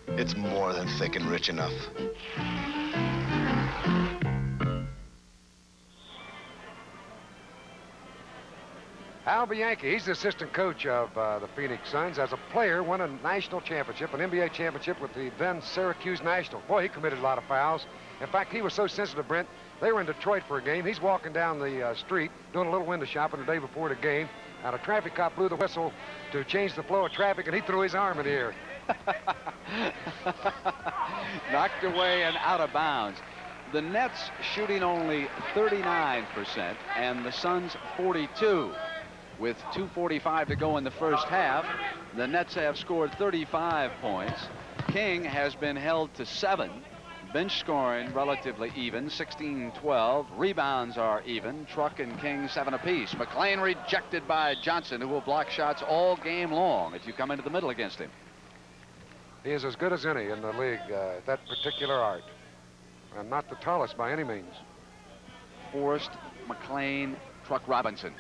it's more than thick and rich enough. Al Bianchi, he's the assistant coach of the Phoenix Suns. As a player, won a national championship, an NBA championship with the then Syracuse Nationals. Boy, he committed a lot of fouls. In fact, he was so sensitive, Brent, they were in Detroit for a game. He's walking down the street doing a little window shopping the day before the game, and a traffic cop blew the whistle to change the flow of traffic, and he threw his arm in the air. Knocked away and out of bounds. The Nets shooting only 39% and the Suns 42. With 2:45 to go in the first half, the Nets have scored 35 points. King has been held to 7. Bench scoring relatively even, 16-12. Rebounds are even. Truck and King 7 apiece. McLean rejected by Johnson, who will block shots all game long if you come into the middle against him. He is as good as any in the league at that particular art. And not the tallest by any means. Forrest, McLean, Truck Robinson.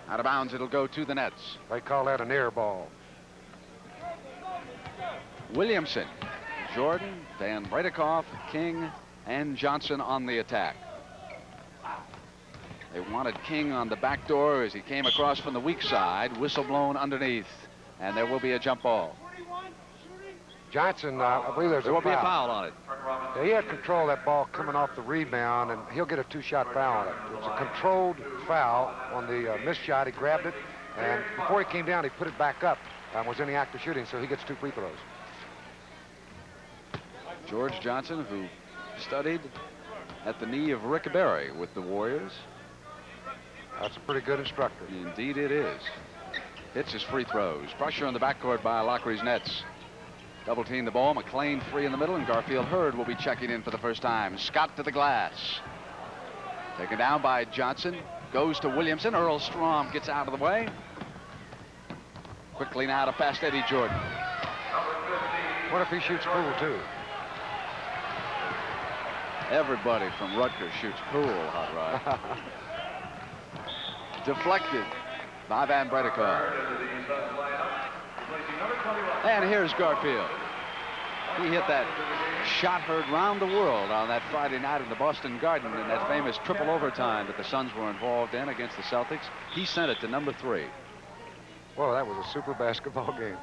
Out of bounds, it'll go to the Nets. They call that an air ball. Williamson, Jordan, Van Bredekoff, King, and Johnson on the attack. They wanted King on the back door as he came across from the weak side. Whistle blown underneath, and there will be a jump ball. Johnson, I believe there will be a foul on it. Yeah, he had control of that ball coming off the rebound, and he'll get a 2-shot foul on it. It was a controlled foul on the missed shot. He grabbed it, and before he came down, he put it back up. Was in the act of shooting, so he gets 2 free throws. George Johnson, who studied at the knee of Rick Barry with the Warriors. That's a pretty good instructor. Indeed it is. Hits his free throws. Pressure on the backcourt by Lockery's Nets. Double team the ball. McLean free in the middle, and Garfield Hurd will be checking in for the first time. Scott to the glass. Taken down by Johnson. Goes to Williamson. Earl Strom gets out of the way. Quickly now to past Eddie Jordan. What if he shoots pool, too? Everybody from Rutgers shoots pool, Hot Rod. Deflected by Van Bredekoff. And here's Garfield. He hit that shot heard round the world on that Friday night in the Boston Garden in that famous triple overtime that the Suns were involved in against the Celtics. He sent it to number 3. Well, that was a super basketball game.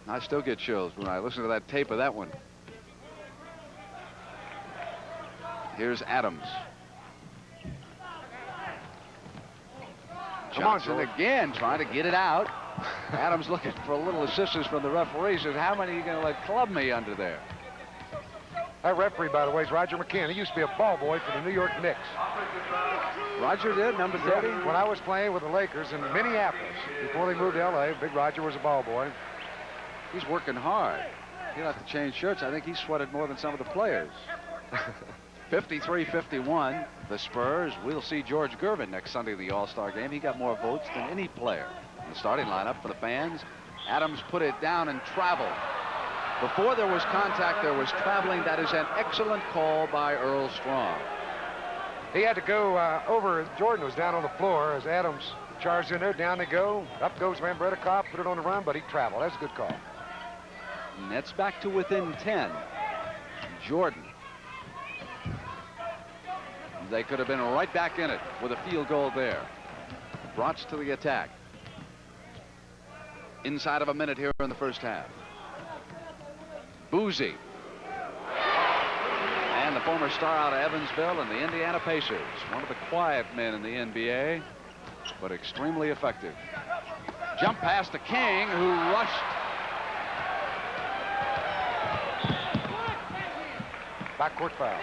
I still get chills when I listen to that tape of that one. Here's Adams. Johnson again trying to get it out. Adams looking for a little assistance from the referee. Says, how many are you going to let club me under there? That referee, by the way, is Roger McKinn. He used to be a ball boy for the New York Knicks. Roger did, number 30? Yeah, when I was playing with the Lakers in Minneapolis, before they moved to L.A., Big Roger was a ball boy. He's working hard. He'll have to change shirts. I think he sweated more than some of the players. 53-51, the Spurs. We'll see George Gervin next Sunday in the All-Star game. He got more votes than any player in the starting lineup for the fans. Adams put it down and traveled. Before there was contact, there was traveling. That is an excellent call by Earl Strom. He had to go over. Jordan was down on the floor as Adams charged in there. Down they go. Up goes Van Bredekoff, put it on the run, but he traveled. That's a good call. Nets back to within 10. Jordan. They could have been right back in it with a field goal there. Brotz to the attack. Inside of a minute here in the first half. Boozy. And the former star out of Evansville and the Indiana Pacers. One of the quiet men in the NBA, but extremely effective. Jump pass to King, who rushed. Backcourt foul.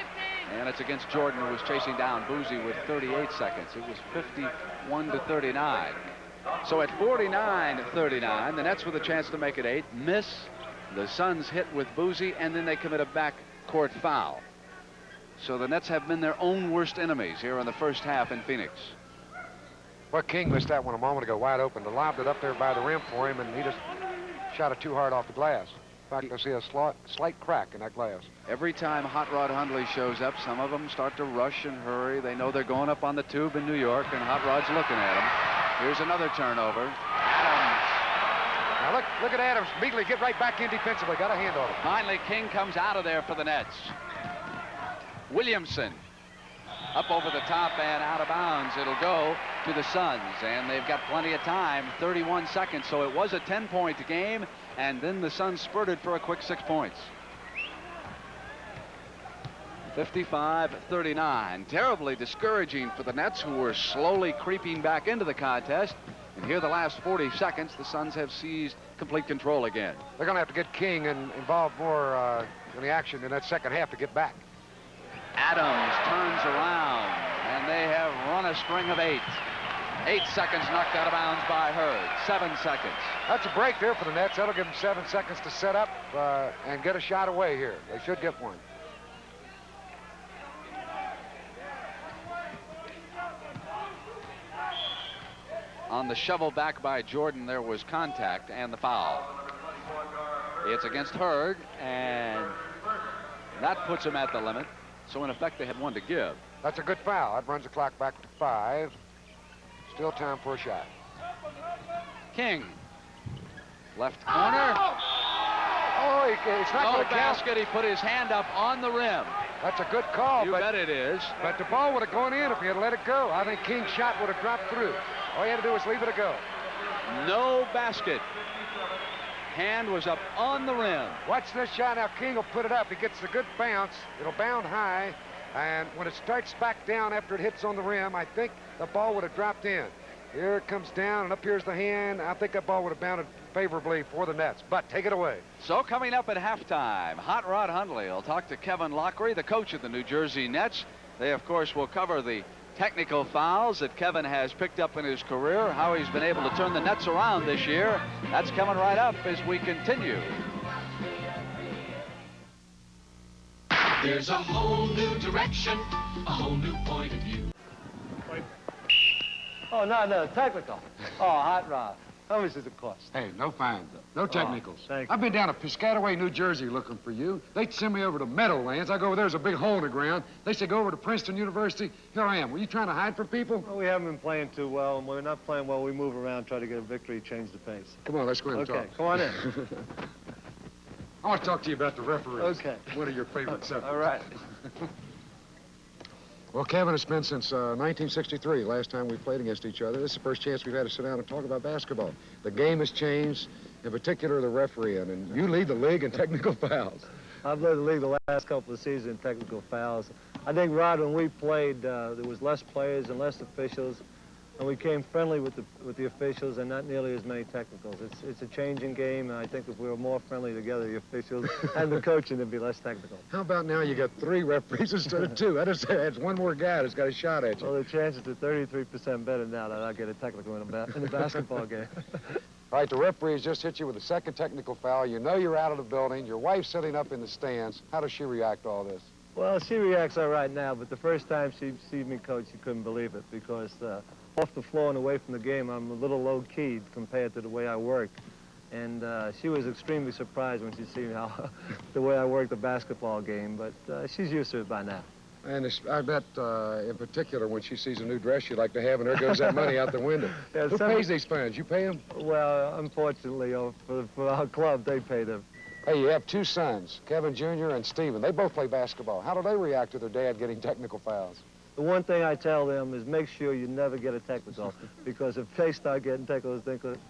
And it's against Jordan, who was chasing down Boozy with 38 seconds. It was 51-39. So at 49-39, the Nets with a chance to make it 8. Miss. The Suns hit with Boozy, and then they commit a backcourt foul. So the Nets have been their own worst enemies here in the first half in Phoenix. Well, King missed that one a moment ago, wide open. They lobbed it up there by the rim for him, and he just shot it too hard off the glass. In fact, I see a slight crack in that glass. Every time Hot Rod Hundley shows up, some of them start to rush and hurry. They know they're going up on the tube in New York, and Hot Rod's looking at them. Here's another turnover. Adams. Now look at Adams. Immediately get right back in defensively. Got a hand on him. Finally, King comes out of there for the Nets. Williamson. Up over the top and out of bounds. It'll go to the Suns, and they've got plenty of time, 31 seconds. So it was a 10-point game, and then the Suns spurted for a quick 6 points. 55-39. Terribly discouraging for the Nets, who were slowly creeping back into the contest. And here the last 40 seconds, the Suns have seized complete control again. They're going to have to get King involved more in the action in that second half to get back. Adams turns around, and they have run a string of 8. 8 seconds knocked out of bounds by Hurd. 7 seconds. That's a break there for the Nets. That'll give them 7 seconds to set up and get a shot away here. They should get one. On the shovel back by Jordan, there was contact and the foul. It's against Hurd, and that puts him at the limit. So, in effect, they had 1 to give. That's a good foul. That runs the clock back to 5. Still time for a shot. King. Left corner. Oh, it's not going to basket. He put his hand up on the rim. That's a good call. You bet it is. But the ball would have gone in if he had let it go. I think King's shot would have dropped through. All you had to do was leave it go. No basket. Hand was up on the rim. Watch this shot. Now King will put it up. He gets a good bounce. It'll bound high. And when it starts back down after it hits on the rim, I think the ball would have dropped in. Here it comes down, and up here's the hand. I think that ball would have bounded favorably for the Nets. But take it away. So coming up at halftime, Hot Rod Hundley will talk to Kevin Lockery, the coach of the New Jersey Nets. They, of course, will cover the technical fouls that Kevin has picked up in his career, how he's been able to turn the Nets around this year. That's coming right up as we continue. There's a whole new direction, a whole new point of view. Oh, no, technical. Oh, Hot Rod. How much does it cost? Hey, no fines, no technicals. Thank you. I've been down to Piscataway, New Jersey looking for you. They'd send me over to Meadowlands. I go over there, there's a big hole in the ground. They say go over to Princeton University. Here I am. Were you trying to hide from people? Well, we haven't been playing too well, and when we're not playing well, we move around, try to get a victory, change the pace. Come on, let's go ahead and talk. Okay, come on in. I want to talk to you about the referees. Okay. One of your favorite subjects. All right. Well, Kevin, it's been since 1963, last time we played against each other. This is the first chance we've had to sit down and talk about basketball. The game has changed, in particular the refereeing, and you lead the league in technical fouls. I've led the league the last couple of seasons in technical fouls. I think, Rod, when we played, there was less players and less officials, and we came friendly with the officials and not nearly as many technicals. It's a changing game, and I think if we were more friendly together, the officials and the coaching, it'd be less technical. How about now you got 3 referees instead of 2? That just adds one more guy that's got a shot at you. Well, the chances are 33% better now that I get a technical in a basketball game. All right, the referees just hit you with a second technical foul. You know you're out of the building. Your wife's sitting up in the stands. How does she react to all this? Well, she reacts all right now, but the first time she seen me coach, she couldn't believe it because off the floor and away from the game, I'm a little low-keyed compared to the way I work. And she was extremely surprised when she seen how the way I work the basketball game, but she's used to it by now. And I bet, in particular, when she sees a new dress you like to have, and there goes that money out the window. Yeah, who pays these fines? You pay them? Well, unfortunately, for our club, they pay them. Hey, you have 2 sons, Kevin Jr. and Stephen. They both play basketball. How do they react to their dad getting technical fouls? The one thing I tell them is make sure you never get a technical, because if they start getting technicals,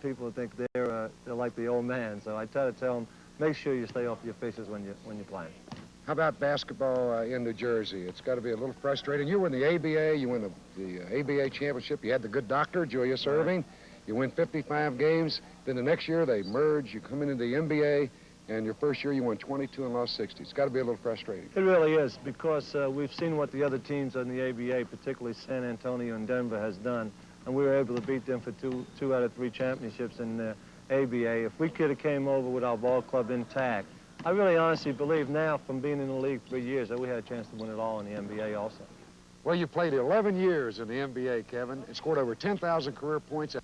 people think they're like the old man. So I try to tell them, make sure you stay off the officials when you're playing. How about basketball in New Jersey? It's got to be a little frustrating. You win the ABA, you win the ABA championship. You had the good doctor, Julius Erving. You win 55 games. Then the next year they merge. You come into the NBA. And your first year, you won 22 and lost 60. It's got to be a little frustrating. It really is, because we've seen what the other teams in the ABA, particularly San Antonio and Denver, has done, and we were able to beat them for two out of 3 championships in the ABA. If we could have came over with our ball club intact, I really honestly believe now, from being in the league 3 years, that we had a chance to win it all in the NBA also. Well, you played 11 years in the NBA, Kevin, and scored over 10,000 career points.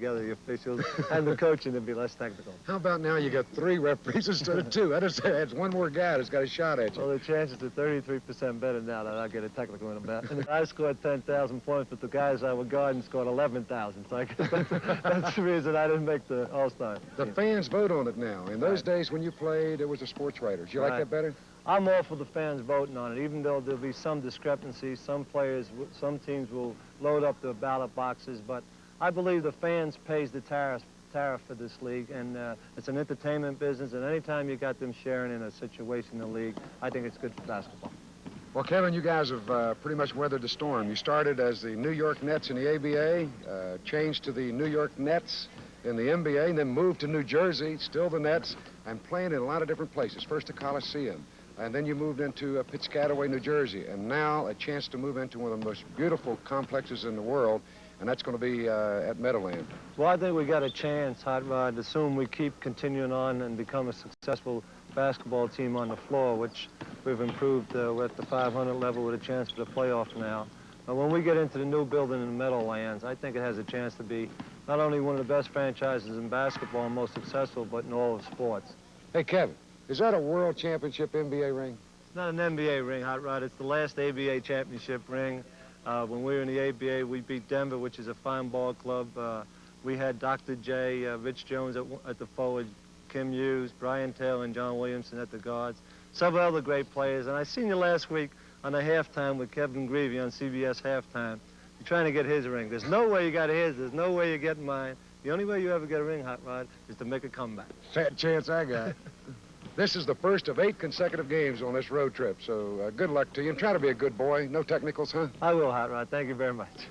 together, the officials and the coaching, to be less technical. How about now you got 3 referees instead of 2? That adds one more guy that's got a shot at you. Well, the chances are 33% better now that I'll get a technical in about. And I scored 10,000 points, but the guys I was guarding scored 11,000. So I guess that's the reason I didn't make the All-Star. The fans vote on it now. In those days when you played, it was the sports writers. You like that better? I'm all for the fans voting on it, even though there'll be some discrepancies. Some players, some teams will load up the ballot boxes, but I believe the fans pays the tariff for this league, and it's an entertainment business, and anytime you got them sharing in a situation in the league, I think it's good for basketball. Well, Kevin, you guys have pretty much weathered the storm. You started as the New York Nets in the ABA, changed to the New York Nets in the NBA, and then moved to New Jersey, still the Nets, and playing in a lot of different places. First the Coliseum, and then you moved into Piscataway, New Jersey, and now a chance to move into one of the most beautiful complexes in the world, and that's going to be at Meadowland. Well, I think we got a chance, Hot Rod, assume we keep continuing on and become a successful basketball team on the floor, which we've improved. We're at the 500 level with a chance for the playoffs now. But when we get into the new building in the Meadowlands, I think it has a chance to be not only one of the best franchises in basketball and most successful, but in all of sports. Hey, Kevin, is that a World Championship NBA ring? It's not an NBA ring, Hot Rod. It's the last ABA championship ring. When we were in the ABA, we beat Denver, which is a fine ball club. We had Dr. J, Rich Jones at the forward, Kim Hughes, Brian Taylor, and John Williamson at the guards. Several other great players. And I seen you last week on the halftime with Kevin Greavy on CBS Halftime. You're trying to get his ring. There's no way you got his. There's no way you're getting mine. The only way you ever get a ring, Hot Rod, is to make a comeback. Fat chance I got. This is the first of 8 consecutive games on this road trip, so good luck to you. And try to be a good boy. No technicals, huh? I will, Hot Rod. Thank you very much.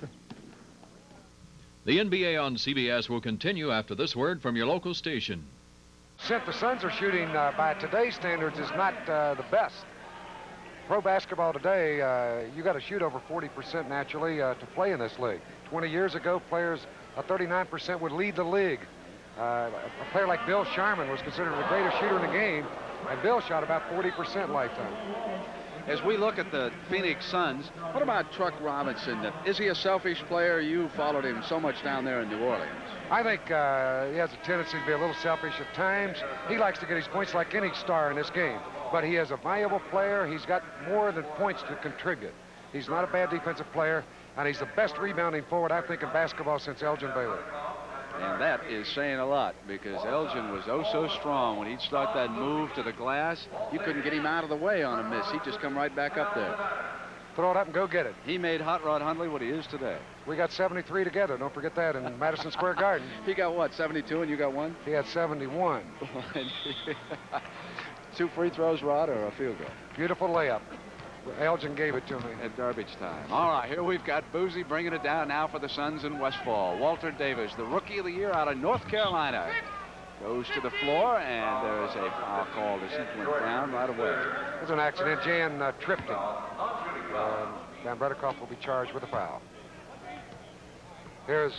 The NBA on CBS will continue after this word from your local station. Since the Suns are shooting, by today's standards, is not the best. Pro basketball today, you got to shoot over 40% naturally to play in this league. 20 years ago, players, 39% would lead the league. A player like Bill Sharman was considered the greatest shooter in the game, and Bill shot about 40% lifetime. As we look at the Phoenix Suns, what about Truck Robinson? Is he a selfish player? You followed him so much down there in New Orleans. I think he has a tendency to be a little selfish at times. He likes to get his points like any star in this game, but he is a valuable player. He's got more than points to contribute. He's not a bad defensive player, and he's the best rebounding forward, I think, in basketball since Elgin Baylor. And that is saying a lot, because Elgin was oh so strong. When he'd start that move to the glass, you couldn't get him out of the way on a miss. He'd just come right back up there. Throw it up and go get it. He made Hot Rod Hundley what he is today. We got 73 together. Don't forget that in Madison Square Garden. He got what, 72 and you got 1? He had 71. 2 free throws, Rod, or a field goal? Beautiful layup. Elgin gave it to me. At garbage time. All right, here we've got Boozy bringing it down now for the Suns in Westfall. Walter Davis, the Rookie of the Year out of North Carolina, goes to the floor, and there's a foul call as he went down right away. There's an accident. Jan tripped him. Van Bredikoff will be charged with a foul. Here's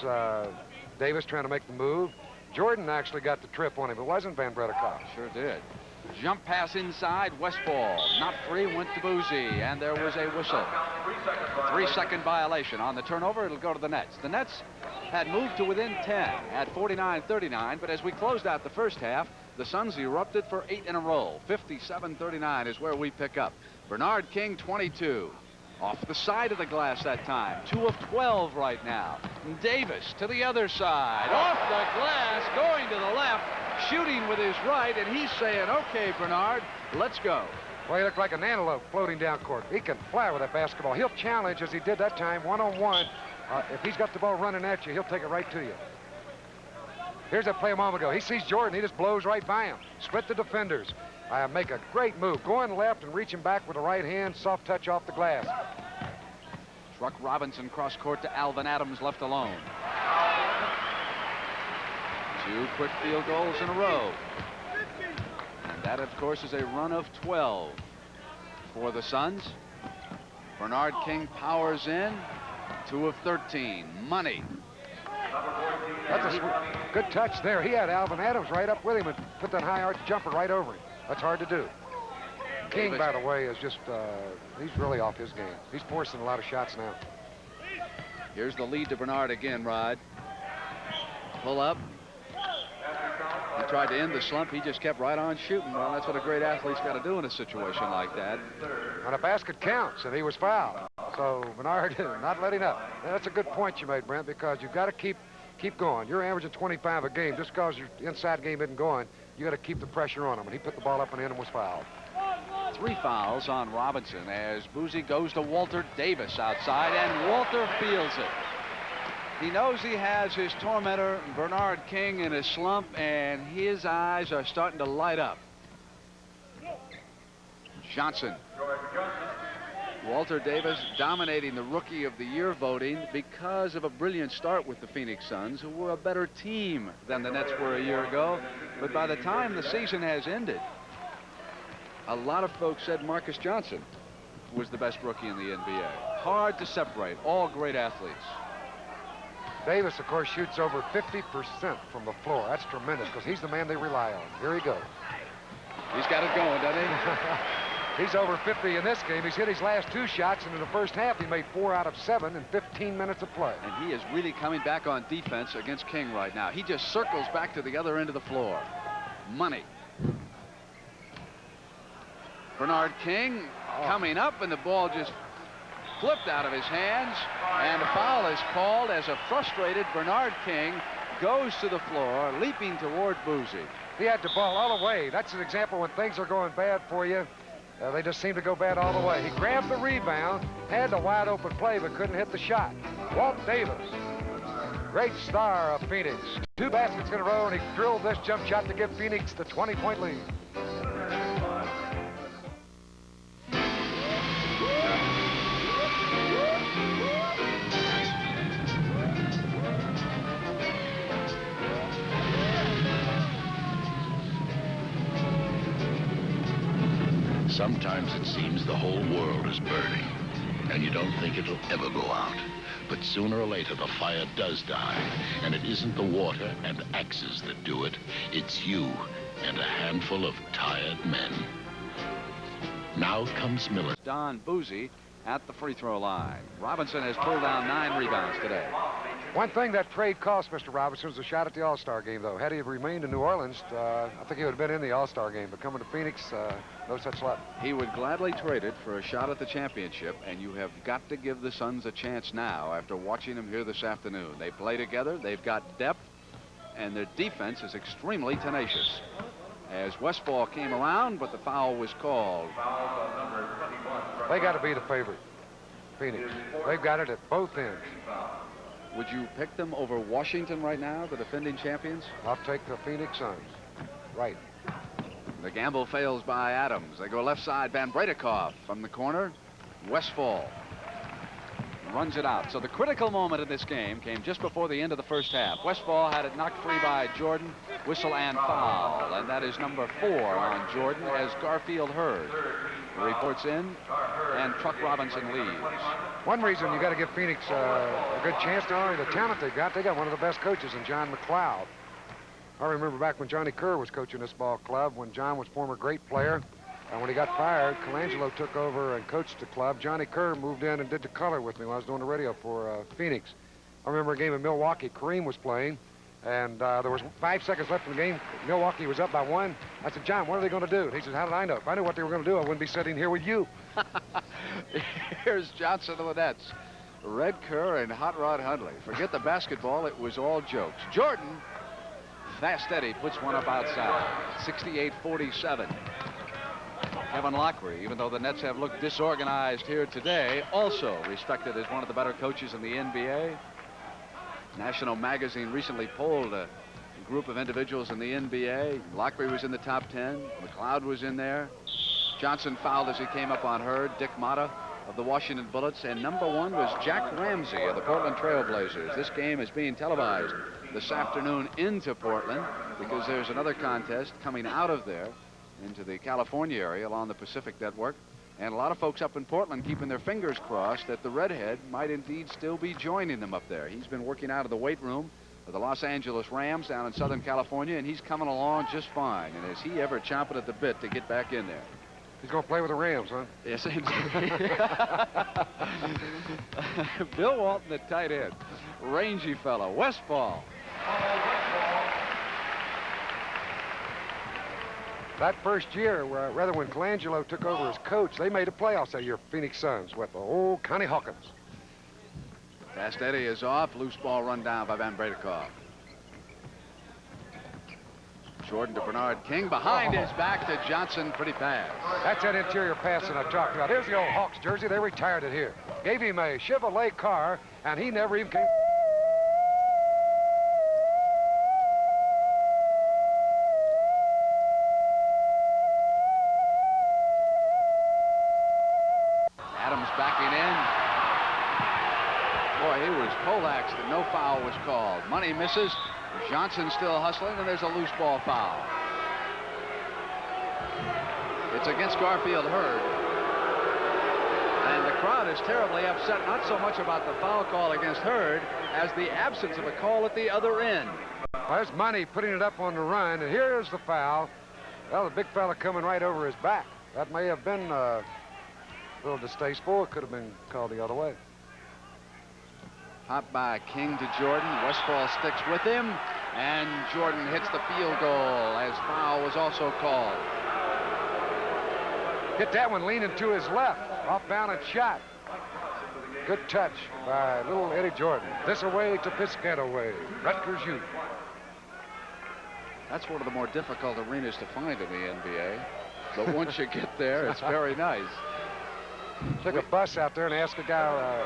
Davis trying to make the move. Jordan actually got the trip on him. It wasn't Van Bredikoff. Sure did. Jump pass inside, Westfall. Not free, went to Boozy, and there was a whistle. 3-second violation. On the turnover, it'll go to the Nets. The Nets had moved to within 10 at 49-39, but as we closed out the first half, the Suns erupted for 8 in a row. 57-39 is where we pick up. Bernard King, 22. Off the side of the glass that time. 2 of 12 right now. Davis to the other side. Off the glass, going to the left, shooting with his right, and he's saying, okay, Bernard, let's go. Well, he looked like an antelope floating down court. He can fly with that basketball. He'll challenge, as he did that time, one-on-one. If he's got the ball running at you, he'll take it right to you. Here's that play a moment ago. He sees Jordan. He just blows right by him. Split the defenders. Make a great move. Going left and reaching back with the right hand. Soft touch off the glass. Truck Robinson cross court to Alvin Adams, left alone. 2 quick field goals in a row. And that, of course, is a run of 12 for the Suns. Bernard King powers in. 2 of 13. Money. That's a good touch there. He had Alvin Adams right up with him and put that high arch jumper right over him. That's hard to do. King, Davis, by the way, is just, he's really off his game. He's forcing a lot of shots now. Here's the lead to Bernard again, Rod. pull up. He tried to end the slump. He just kept right on shooting. Well, that's what a great athlete's got to do in a situation like that. And a basket counts, and he was fouled. So Bernard not letting up. That's a good point you made, Brent, because you've got to keep going. You're averaging 25 a game. Just because your inside game isn't going, you got to keep the pressure on him. And he put the ball up and in and was fouled. 3 fouls on Robinson as Boozy goes to Walter Davis outside, and Walter fields it. He knows he has his tormentor, Bernard King, in his slump, and his eyes are starting to light up. Johnson. Walter Davis dominating the Rookie of the Year voting because of a brilliant start with the Phoenix Suns, who were a better team than the Nets were a year ago. But by the time the season has ended, a lot of folks said Marcus Johnson was the best rookie in the NBA. Hard to separate. All great athletes. Davis, of course, shoots over 50% from the floor. That's tremendous because he's the man they rely on. Here he goes. He's got it going, doesn't he? He's over 50 in this game. He's hit his last 2 shots, and in the first half, he made 4 out of 7 in 15 minutes of play. And he is really coming back on defense against King right now. He just circles back to the other end of the floor. Money. Bernard King coming up, and the ball just flipped out of his hands, and a foul is called as a frustrated Bernard King goes to the floor, leaping toward Boozy. He had the ball all the way. That's an example when things are going bad for you. They just seem to go bad all the way. He grabbed the rebound, had the wide open play, but couldn't hit the shot. Walt Davis, great star of Phoenix. 2 baskets in a row, and he drilled this jump shot to give Phoenix the 20-point lead. Sometimes it seems the whole world is burning, and you don't think it'll ever go out. But sooner or later, the fire does die, and it isn't the water and axes that do it. It's you and a handful of tired men. Now comes Miller. Don Boozy at the free throw line. Robinson has pulled down 9 rebounds today. One thing that trade cost Mr. Robinson was a shot at the All-Star game, though. Had he remained in New Orleans, I think he would have been in the All-Star game. But coming to Phoenix, no such luck. He would gladly trade it for a shot at the championship, and you have got to give the Suns a chance now after watching them here this afternoon. They play together, they've got depth, and their defense is extremely tenacious. As Westfall came around, but the foul was called. They got to be the favorite, Phoenix. They've got it at both ends. Would you pick them over Washington right now, the defending champions? I'll take the Phoenix Suns. Right. The gamble fails by Adams. They go left side. Van Breitkopf from the corner. Westfall runs it out. So the critical moment of this game came just before the end of the first half. Westfall had it knocked free by Jordan. Whistle and foul. And that is number 4 on Jordan as Garfield Hurd reports in, and Truck Robinson leaves. One reason you got to give Phoenix a good chance, not only the talent they got one of the best coaches in John McLeod. I remember back when Johnny Kerr was coaching this ball club, when John was a former great player, and when he got fired, Colangelo took over and coached the club. Johnny Kerr moved in and did the color with me when I was doing the radio for Phoenix. I remember a game in Milwaukee, Kareem was playing, and there was 5 seconds left in the game. Milwaukee was up by 1. I said, John, what are they going to do? And he said, how did I know? If I knew what they were going to do, I wouldn't be sitting here with you. Here's Johnson of the Nets. Red Kerr and Hot Rod Hundley. Forget the basketball, it was all jokes. Jordan, fast Eddie, puts one up outside. 68-47. Kevin Lockery, even though the Nets have looked disorganized here today, also respected as one of the better coaches in the NBA. National Magazine recently polled a group of individuals in the NBA. Lockery was in the top 10. McLeod was in there. Johnson fouled as he came up on Hurd. Dick Motta of the Washington Bullets. And number 1 was Jack Ramsey of the Portland Trail Blazers. This game is being televised this afternoon into Portland because there's another contest coming out of there into the California area along the Pacific Network. And a lot of folks up in Portland keeping their fingers crossed that the redhead might indeed still be joining them up there. He's been working out of the weight room of the Los Angeles Rams down in Southern California, and he's coming along just fine. And is he ever chomping at the bit to get back in there? He's going to play with the Rams, huh? Yes, Bill Walton at tight end. Rangy fellow. Westfall That first year, rather when Colangelo took over as coach, they made the playoffs that year, Phoenix Suns, with old Connie Hawkins. Fast Eddie is off. Loose ball run down by Van Bredekov. Jordan to Bernard King. Behind his back to Johnson. Pretty fast. That's that interior pass that I talked about. Here's the old Hawks jersey. They retired it here. Gave him a Chevrolet car, and he never even came. Adams backing in. Boy, he was poleaxed and no foul was called. Money misses. Johnson still hustling, and there's a loose ball foul. It's against Garfield Hurd. And the crowd is terribly upset, not so much about the foul call against Hurd as the absence of a call at the other end. Well, there's Money putting it up on the run, and here's the foul. Well, the big fella coming right over his back. That may have been a little distasteful. It could have been called the other way. Hot by King to Jordan. Westfall sticks with him, and Jordan hits the field goal as foul was also called. Hit that one leaning to his left. Off-balance shot. Good touch by little Eddie Jordan. This away to Piscataway. Rutgers Youth. That's one of the more difficult arenas to find in the NBA. But once you get there, it's very nice. Took a bus out there and asked the guy,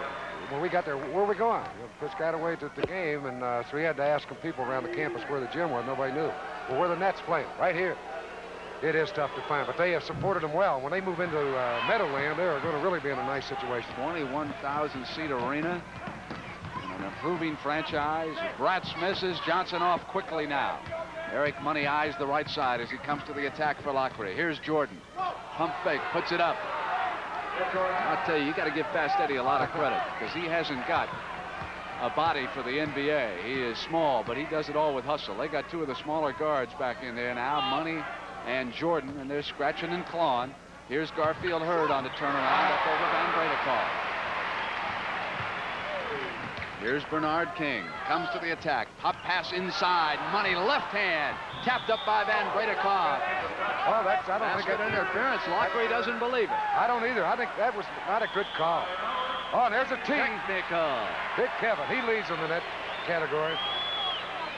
when we got there, where are we going? Piscataway to the game, and so he had to ask some people around the campus where the gym was. Nobody knew. Well, where the Nets playing? Right here. It is tough to find, but they have supported them well. When they move into Meadowland, they're going to really be in a nice situation. 21,000-seat arena. An improving franchise. Bratz misses. Johnson off quickly now. Eric Money eyes the right side as he comes to the attack for Lockery. Here's Jordan. Pump fake, puts it up. I'll tell you got to give Fast Eddie a lot of credit because he hasn't got a body for the NBA. He is small, but he does it all with hustle. They got two of the smaller guards back in there now, Money and Jordan, and they're scratching and clawing. Here's Garfield Hurd on the turnaround up over Van Bredekov. Here's Bernard King. Comes to the attack. Pop pass inside. Money left hand. Tapped up by Van Bredekov. Well, I don't think it's interference. Lockery doesn't believe it. I don't either. I think that was not a good call. Oh, and there's a tee. Technical. Big Kevin. He leads in the net category.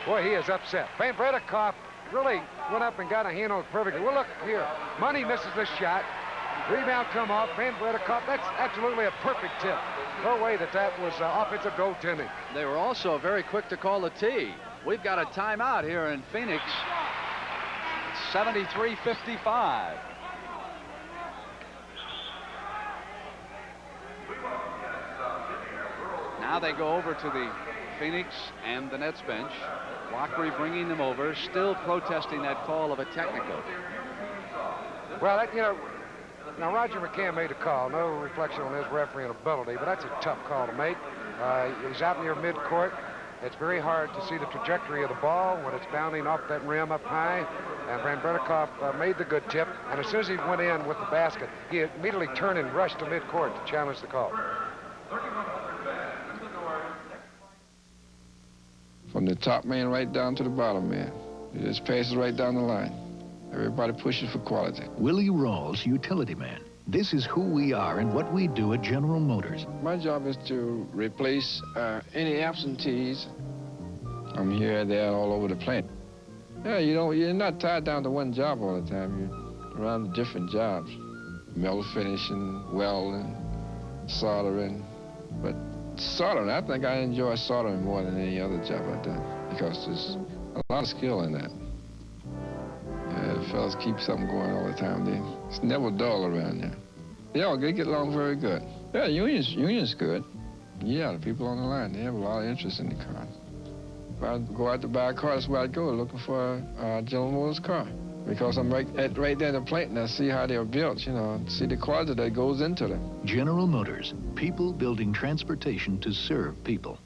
Boy, he is upset. Van Bredekov really went up and got a hand on it perfectly. Well, look here. Money misses the shot. Rebound come off. Van Bredekov. That's absolutely a perfect tip. No way that was offensive goaltending. They were also very quick to call the tee. We've got a timeout here in Phoenix. It's 73-55. Now they go over to the Phoenix and the Nets bench. Lockery bringing them over, still protesting that call of a technical. Well, now Roger McCann made a call. No reflection on his refereeing ability, but that's a tough call to make. He's out near midcourt. It's very hard to see the trajectory of the ball when it's bounding off that rim up high. And Van Bredekov made the good tip. And as soon as he went in with the basket, he immediately turned and rushed to midcourt to challenge the call. From the top man right down to the bottom man. It just passes right down the line. Everybody pushes for quality. Willie Rawls, utility man. This is who we are and what we do at General Motors. My job is to replace any absentees. I'm here, there, and all over the plant. Yeah, you're not tied down to one job all the time. You're around different jobs. Metal finishing, welding, soldering. But soldering, I think I enjoy soldering more than any other job I've done because there's a lot of skill in that. Yeah, the fellas keep something going all the time. It's never dull around there. Yeah, they get along very good. Yeah, union's good. Yeah, the people on the line, they have a lot of interest in the car. If I go out to buy a car, that's where I go, looking for a General Motors car. Because I'm right there in the plant and I see how they're built, see the quality that goes into them. General Motors, people building transportation to serve people.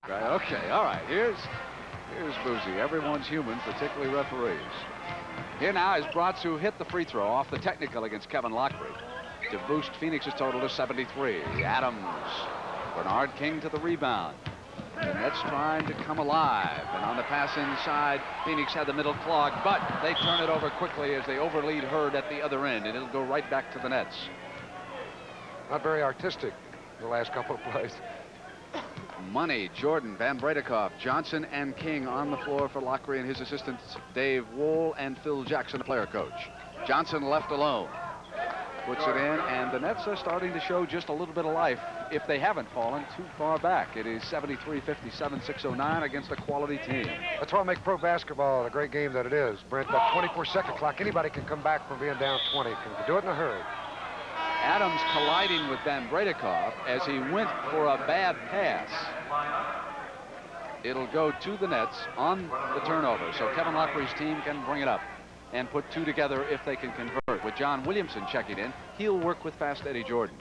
Right, okay, all right, here's Boozy. Everyone's human, particularly referees. Here now is Bratz, who hit the free throw off the technical against Kevin Lockery to boost Phoenix's total to 73. Adams. Bernard King to the rebound. The Nets trying to come alive. And on the pass inside, Phoenix had the middle clogged, but they turn it over quickly as they overlead Hurd at the other end, and it'll go right back to the Nets. Not very artistic the last couple of plays. Money, Jordan, Van Bredekoff, Johnson, and King on the floor for Lockery and his assistants, Dave Wohl and Phil Jackson, the player coach. Johnson left alone. Puts it in, and the Nets are starting to show just a little bit of life if they haven't fallen too far back. It is 73-57, 6:09 against a quality team. That's why I make pro basketball a great game that it is. Brent, that 24-second clock, anybody can come back from being down 20. Can do it in a hurry. Adams colliding with Van Bredekoff as he went for a bad pass. It'll go to the Nets on the turnover, so Kevin Lockery's team can bring it up and put two together if they can convert. With John Williamson checking in, he'll work with Fast Eddie Jordan.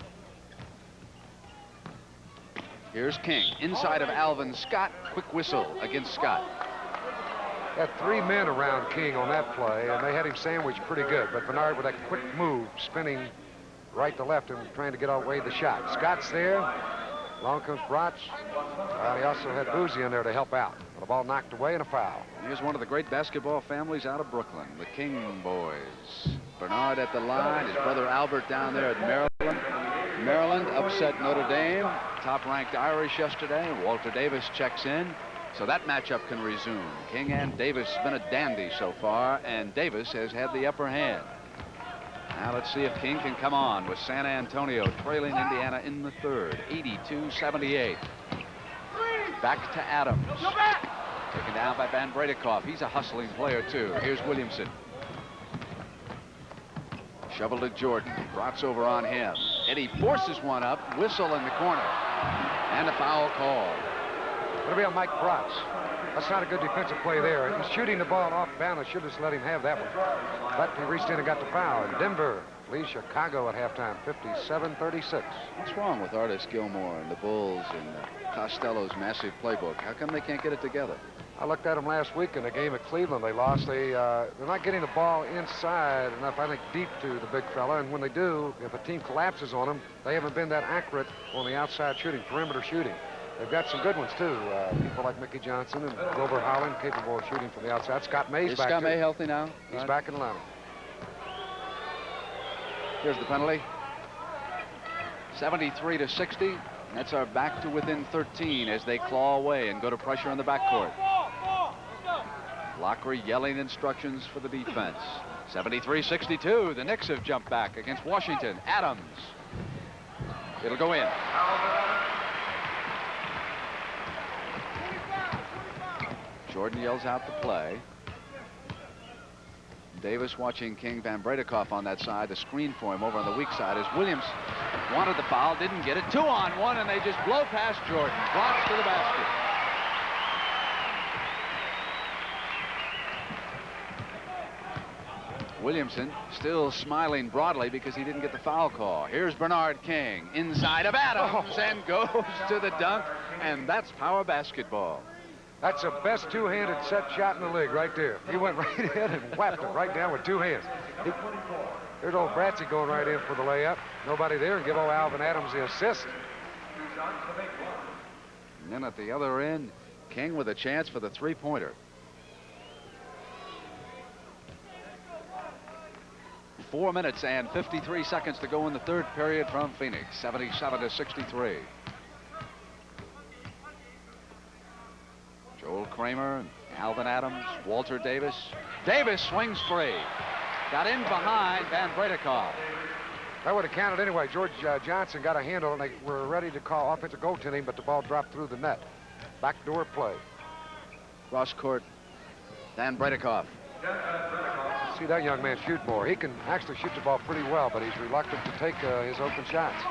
Here's King inside of Alvin Scott. Quick whistle against Scott. Had three men around King on that play, and they had him sandwiched pretty good. But Bernard with that quick move, spinning right to left and trying to get away the shot. Scott's there. Along comes Bratz. He also had Boozy in there to help out. The ball knocked away and a foul. Here's one of the great basketball families out of Brooklyn, the King boys. Bernard at the line, his brother Albert down there at Maryland. Maryland upset Notre Dame, top-ranked Irish yesterday. Walter Davis checks in, so that matchup can resume. King and Davis have been a dandy so far, and Davis has had the upper hand. Now let's see if King can come on with San Antonio trailing Indiana in the third, 82-78. Back to Adams. Taken down by Van Bredekoff. He's a hustling player, too. Here's Williamson. Shovel to Jordan. Bratz over on him. Eddie forces one up. Whistle in the corner. And a foul call. It'll be on Mike Bratz. That's not a good defensive play there. He's shooting the ball off bounds. Should have just let him have that one. But he reached in and got the foul. And Denver leads Chicago at halftime, 57-36. What's wrong with Artis Gilmore and the Bulls and Costello's massive playbook? How come they can't get it together? I looked at them last week in a game at Cleveland. They lost. They're not getting the ball inside enough, I think, deep to the big fella. And when they do, if a team collapses on them, they haven't been that accurate on the outside shooting, perimeter shooting. They've got some good ones, too. People like Mickey Johnson and Grover Holland, capable of shooting from the outside. Scott May's back, Scott May healthy now? He's back in the lineup. Here's the penalty. 73-60. Nets are back to within 13 as they claw away and go to pressure in the backcourt. Lockery yelling instructions for the defense. 73-62. The Knicks have jumped back against Washington. Adams. It'll go in. Jordan yells out the play. Davis watching King. Van Bredekoff on that side. The screen for him over on the weak side as Williams wanted the foul, didn't get it. 2-on-1, and they just blow past Jordan. Drops to the basket. Williamson still smiling broadly because he didn't get the foul call. Here's Bernard King inside of Adams and goes to the dunk, and that's power basketball. That's the best two-handed set shot in the league right there. He went right in and whapped it right down with two hands. There's old Bratzy going right in for the layup. Nobody there, and give old Alvin Adams the assist. And then at the other end, King with a chance for the three-pointer. 4 minutes and 53 seconds to go in the third period from Phoenix, 77-63. Joel Kramer, Alvin Adams, Walter Davis. Davis swings free. Got in behind Van Bredekoff. That would have counted anyway. George Johnson got a handle, and they were ready to call offensive goaltending, but the ball dropped through the net. Backdoor play. Cross court, Van Bredekoff. See that young man shoot more. He can actually shoot the ball pretty well, but he's reluctant to take his open shots.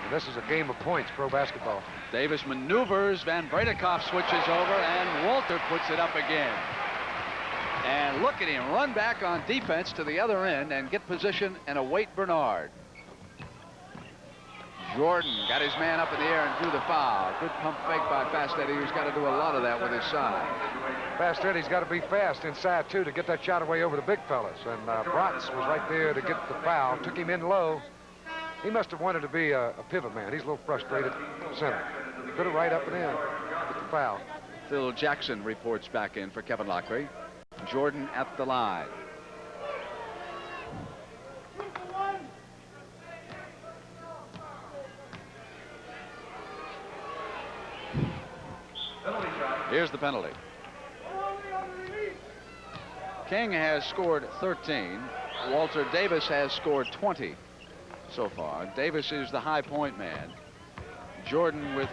And this is a game of points, pro basketball. Davis maneuvers. Van Bredekoff switches over, and Walter puts it up again. And look at him run back on defense to the other end and get position and await Bernard. Jordan got his man up in the air and drew the foul. Good pump fake by Fast Eddie, who's got to do a lot of that with his side. Fast Eddie's got to be fast inside, too, to get that shot away over the big fellas. And Bratz was right there to get the foul. Took him in low. He must have wanted to be a pivot man. He's a little frustrated. Center. could have right up and in with the foul. Phil Jackson reports back in for Kevin Lockery. Jordan at the line. Here's the penalty. King has scored 13. Walter Davis has scored 20 so far. Davis is the high point man. Jordan with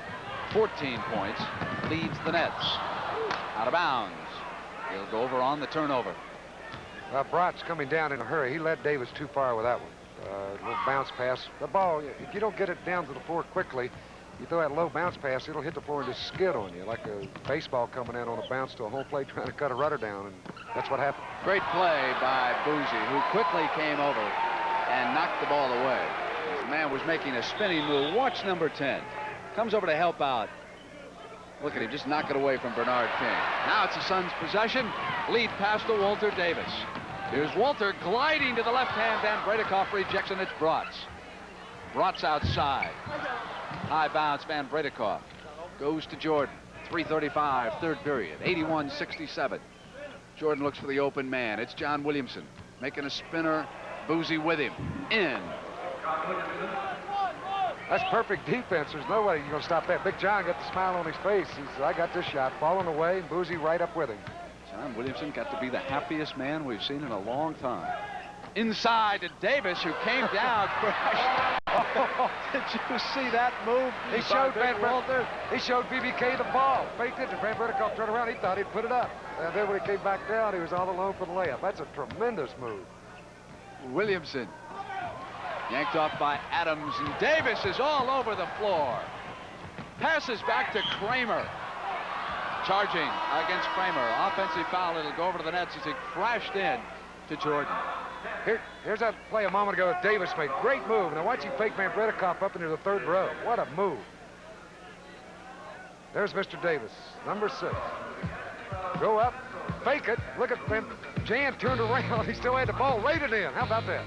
14 points leads the Nets. Out of bounds. He'll go over on the turnover. Brott's coming down in a hurry. He led Davis too far with that one. Little bounce pass. The ball, if you don't get it down to the floor quickly, you throw that low bounce pass, it'll hit the floor and just skid on you, like a baseball coming in on a bounce to a home plate trying to cut a rudder down, and that's what happened. Great play by Boozy, who quickly came over and knocked the ball away. The man was making a spinning move. Watch number 10. Comes over to help out. Look at him, just knock it away from Bernard King. Now it's the Suns' possession. Lead pass to Walter Davis. Here's Walter gliding to the left hand. Van Bredikoff rejects, and it's Bratz. Bratz outside. High bounce, Van Bredikoff. Goes to Jordan. 3:35, third period. 81-67. Jordan looks for the open man. It's John Williamson. Making a spinner. Boozy with him. In. That's perfect defense. There's no way you're going to stop that. Big John got the smile on his face. He said, I got this shot. Falling away, Boozy right up with him. John Williamson got to be the happiest man we've seen in a long time. Inside to Davis, who came down. Did you see that move? He showed He showed BBK the ball. Faked it, and Van Bredikoff turned around. He thought he'd put it up. And then when he came back down, he was all alone for the layup. That's a tremendous move. Williamson yanked off by Adams, and Davis is all over the floor. Passes back to Kramer. Charging against Kramer. Offensive foul. It'll go over to the Nets as he crashed in to Jordan. Here's that play a moment ago that Davis made. Great move. Now watch him fake Van Bredikoff up into the third row. What a move. There's Mr. Davis, number 6. Go up, fake it. Look at Jan turned around. He still had the ball rated in. How about that?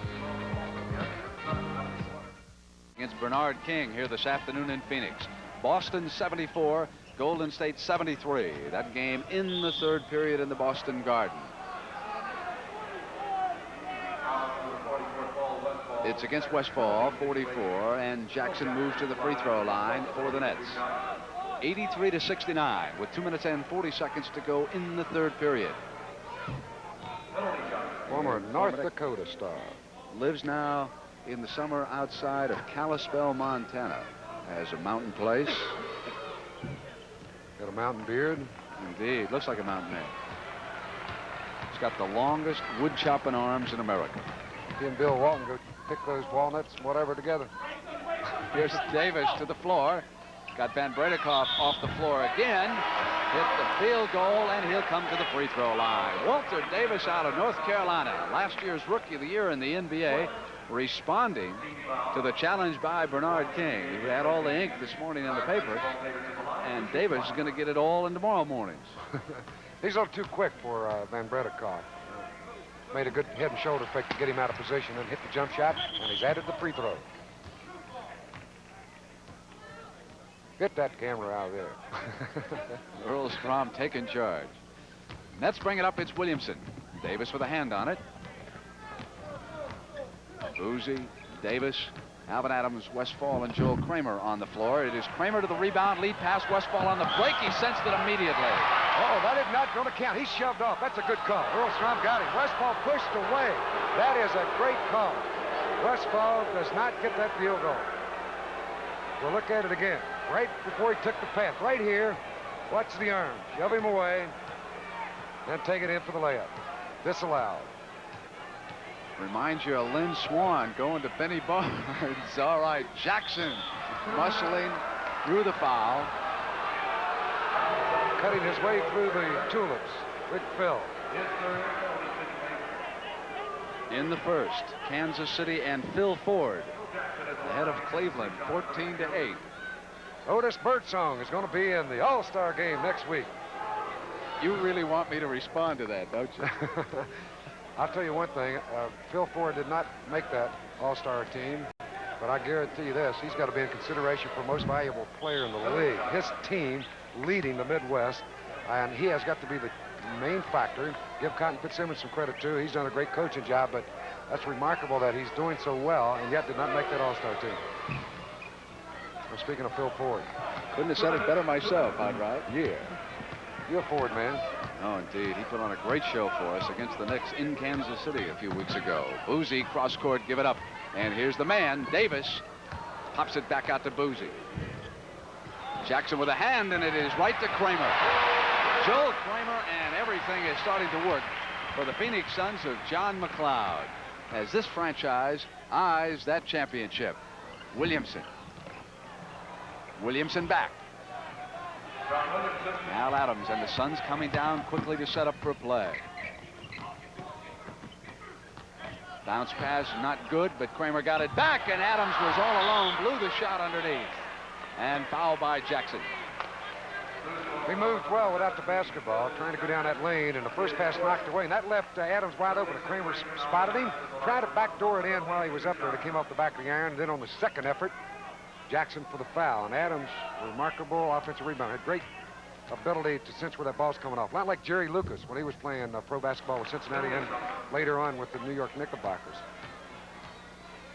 Against Bernard King here this afternoon in Phoenix. Boston 74, Golden State 73. That game in the third period in the Boston Garden. It's against Westfall, 44, and Jackson moves to the free throw line for the Nets. 83-69 with 2 minutes and 40 seconds to go in the third period. Former North Dakota star. Lives now in the summer outside of Kalispell, Montana. Has a mountain place. Got a mountain beard. Indeed, looks like a mountain man. He's got the longest wood chopping arms in America. He and Bill Walton go pick those walnuts and whatever together. Here's Davis to the floor. Got Van Bredikoff off the floor again. Hit the field goal, and he'll come to the free throw line. Walter Davis out of North Carolina, last year's Rookie of the Year in the NBA, responding to the challenge by Bernard King, who had all the ink this morning in the paper. And Davis is going to get it all in tomorrow mornings. He's a little too quick for Van Bredikoff. Made a good head and shoulder fake to get him out of position and hit the jump shot, and he's added the free throw. Get that camera out of there. Earl Strom taking charge. Nets bring it up. It's Williamson. Davis with a hand on it. Boozy, Davis, Alvin Adams, Westfall, and Joel Kramer on the floor. It is Kramer to the rebound, lead pass, Westfall on the break. He sensed it immediately. Oh, that is not going to count. He shoved off. That's a good call. Earl Strom got him. Westfall pushed away. That is a great call. Westfall does not get that field goal. We'll look at it again. Right before he took the pass. Right here. Watch the arm. Shove him away. Then take it in for the layup. Disallowed. Reminds you of Lynn Swan going to Benny Barnes. All right, Jackson muscling through the foul. Cutting his way through the tulips. Big Phil. In the first, Kansas City and Phil Ford ahead of Cleveland, 14-8. Otis Birdsong is going to be in the All-Star game next week. You really want me to respond to that, don't you? I'll tell you one thing. Phil Ford did not make that All-Star team. But I guarantee you this, he's got to be in consideration for most valuable player in the league. His team leading the Midwest, and he has got to be the main factor. Give Cotton Fitzsimmons some credit, too. He's done a great coaching job, but that's remarkable that he's doing so well and yet did not make that All-Star team. I'm speaking of Phil Ford. Couldn't have said it better myself, Hot Rod. Yeah. You're a Ford man. Oh, indeed. He put on a great show for us against the Knicks in Kansas City a few weeks ago. Boozy, cross-court, give it up. And here's the man, Davis. Pops it back out to Boozy. Jackson with a hand, and it is right to Kramer. Joel Kramer, and everything is starting to work for the Phoenix Suns of John McLeod as this franchise eyes that championship. Williamson. Williamson back. Al Adams and the Suns coming down quickly to set up for a play. Bounce pass, not good, but Kramer got it back, and Adams was all alone, blew the shot underneath. And foul by Jackson. He moved well without the basketball, trying to go down that lane, and the first pass knocked away, and that left Adams wide open. And Kramer spotted him, tried to backdoor it in while he was up there. It came off the back of the iron, and then on the second effort, Jackson for the foul. And Adams, remarkable offensive rebound, had great ability to sense where that ball's coming off. Not like Jerry Lucas when he was playing pro basketball with Cincinnati and later on with the New York Knickerbockers.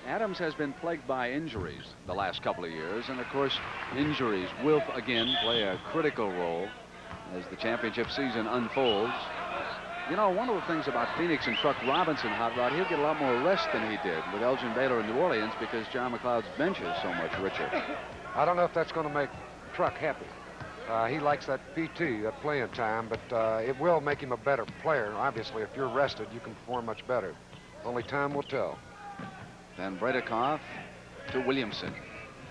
Adams has been plagued by injuries the last couple of years, and of course injuries will again play a critical role as the championship season unfolds. You know, one of the things about Phoenix and Truck Robinson, Hot Rod, he'll get a lot more rest than he did with Elgin Baylor in New Orleans because John McLeod's bench is so much richer. I don't know if that's going to make Truck happy. He likes that PT, that playing time, but it will make him a better player. Obviously, if you're rested, you can perform much better. Only time will tell. Van Bredikoff to Williamson.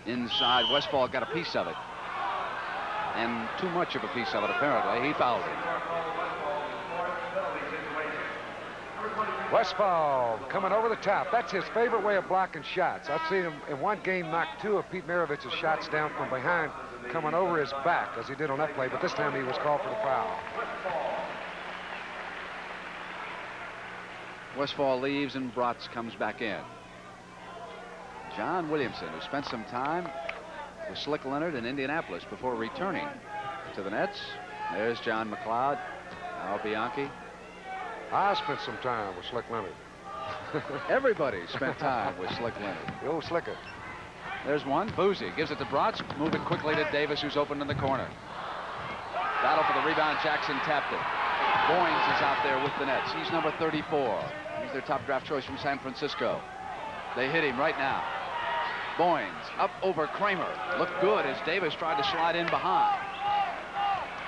Inside, Westphal got a piece of it. And too much of a piece of it, apparently. He fouled him. Westphal coming over the top. That's his favorite way of blocking shots. I've seen him in one game knock two of Pete Maravich's shots down from behind, coming over his back as he did on that play, but this time he was called for the foul. Westphal leaves and Bratz comes back in. John Williamson, who spent some time with Slick Leonard in Indianapolis before returning to the Nets. There's John McLeod, Al Bianchi. I spent some time with Slick Leonard. Everybody spent time with Slick Leonard. The old Slicker. There's one. Boozy gives it to Bratz. Move it quickly to Davis, who's open in the corner. Battle for the rebound. Jackson tapped it. Boynes is out there with the Nets. He's number 34. He's their top draft choice from San Francisco. They hit him right now. Boynes up over Kramer. Looked good as Davis tried to slide in behind.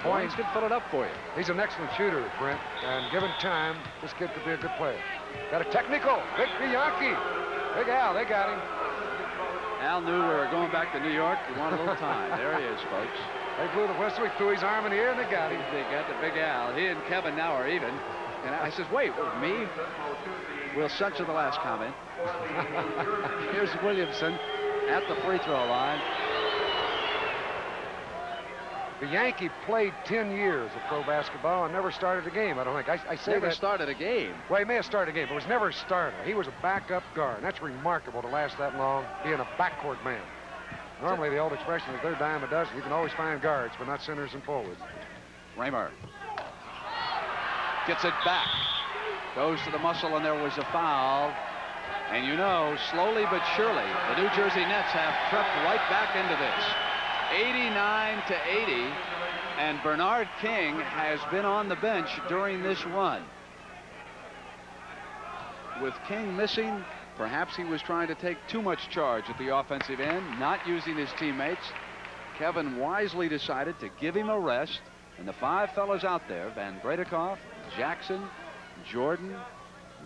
Boynes could fill it up for you. He's an excellent shooter, Brent, and given time, this kid could be a good player. Got a technical. Big Bianchi. Big Al, they got him. Al knew we were going back to New York. He wanted a little time. There he is, folks. They blew the whistle. He threw his arm in the air, and they got him. They got the Big Al. He and Kevin now are even. And I says, wait, me? We'll censor the last comment. Here's Williamson at the free throw line. The Yankee played 10 years of pro basketball and never started a game, I don't think. I say never that. Started a game. Well, he may have started a game, but was never a starter. He was a backup guard, and that's remarkable to last that long being a backcourt man. Normally, the old expression is they're dime a dozen. You can always find guards, but not centers and forwards. Raymer gets it back. Goes to the muscle, and there was a foul. And you know, slowly but surely, the New Jersey Nets have crept right back into this. 89-80, and Bernard King has been on the bench during this run. With King missing, perhaps he was trying to take too much charge at the offensive end, not using his teammates. Kevin wisely decided to give him a rest, and the five fellows out there, Van Bredikoff, Jackson, Jordan,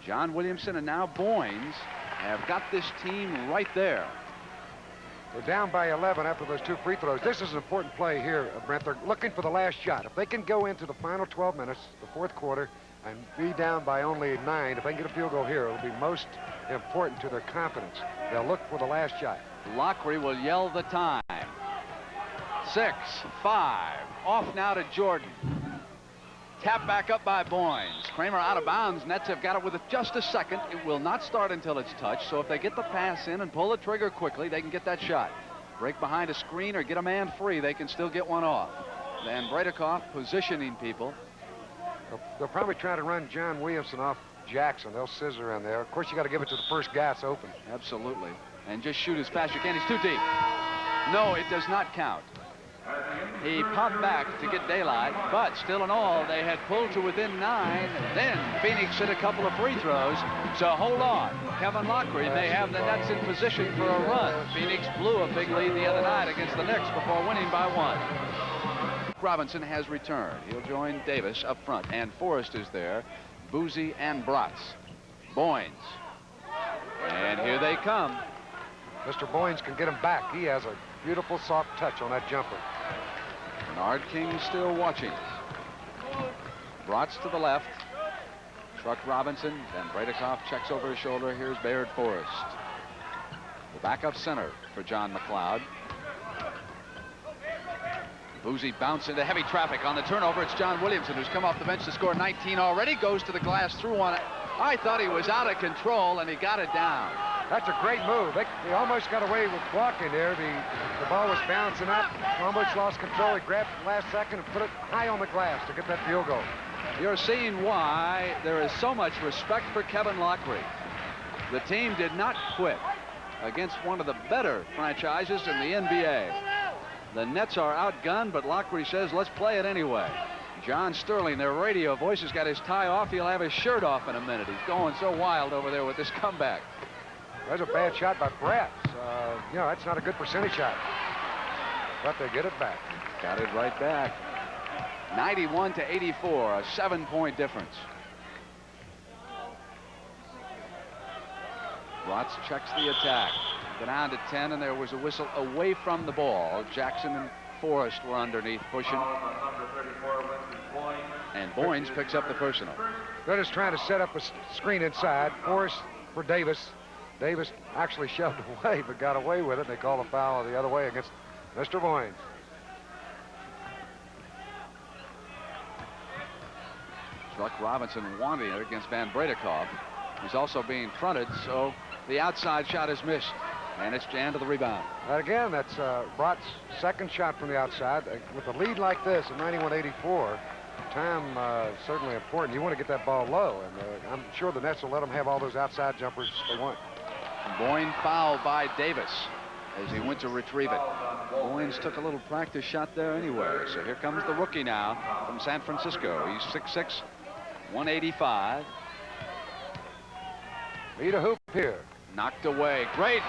John Williamson, and now Boynes, have got this team right there. They're down by 11 after those two free throws. This is an important play here, Brent. They're looking for the last shot. If they can go into the final 12 minutes, the fourth quarter, and be down by only 9, if they can get a field goal here, it'll be most important to their confidence. They'll look for the last shot. Lockery will yell the time. 6, 5. Off now to Jordan. Tap back up by Boynes. Kramer out of bounds. Nets have got it with just a second. It will not start until it's touched, so if they get the pass in and pull the trigger quickly, they can get that shot. Break behind a screen or get a man free, they can still get one off. Van Brederkoff positioning people. They'll probably try to run John Williamson off Jackson. They'll scissor in there. Of course, you got to give it to the first guy that's open. Absolutely. And just shoot as fast as you can. He's too deep. No, it does not count. He popped back to get daylight, but still in all, they had pulled to within 9. Then Phoenix hit a couple of free throws. So hold on. Kevin Lockery may have the Nets in position for a run. Phoenix blew a big lead the other night against the Knicks before winning by 1. Robinson has returned. He'll join Davis up front, and Forrest is there. Boozy and Bratz. Boynes. And here they come. Mr. Boynes can get him back. He has a beautiful soft touch on that jumper. Bernard King still watching. Bratz to the left. Truck Robinson. Then Brederkoff checks over his shoulder. Here's Bayard Forrest. The backup center for John McLeod. Boozy bounced into heavy traffic on the turnover. It's John Williamson, who's come off the bench to score 19 already. Goes to the glass, through on it. I thought he was out of control, and he got it down. That's a great move. They almost got away with blocking there. The ball was bouncing up. Almost lost control. He grabbed it last second and put it high on the glass to get that field goal. You're seeing why there is so much respect for Kevin Lockery. The team did not quit against one of the better franchises in the NBA. The Nets are outgunned, but Lockery says, let's play it anyway. John Sterling, their radio voice, has got his tie off. He'll have his shirt off in a minute. He's going so wild over there with this comeback. That's a bad shot by Bratz. You know, that's not a good percentage shot. But they get it back. Got it right back. 91 to 84, a 7-point difference. Bratz checks the attack. Go down to 10, and there was a whistle away from the ball. Jackson and Forrest were underneath pushing. And Boynes picks up the personal. They're just trying to set up a screen inside. Forrest for Davis. Davis actually shoved away, but got away with it. They call a foul the other way against Mr. Boynes. Truck Robinson wanting it against Van Brederkoff. He's also being fronted, so the outside shot is missed. And it's Jan to the rebound. Again, that's Bratz's second shot from the outside. With a lead like this at 91-84, time certainly important. You want to get that ball low, and I'm sure the Nets will let them have all those outside jumpers they want. Boyne fouled by Davis as he went to retrieve it. Boynes took a little practice shot there anyway. So here comes the rookie now from San Francisco. He's 6'6", 185. Need a hoop here. Knocked away. Great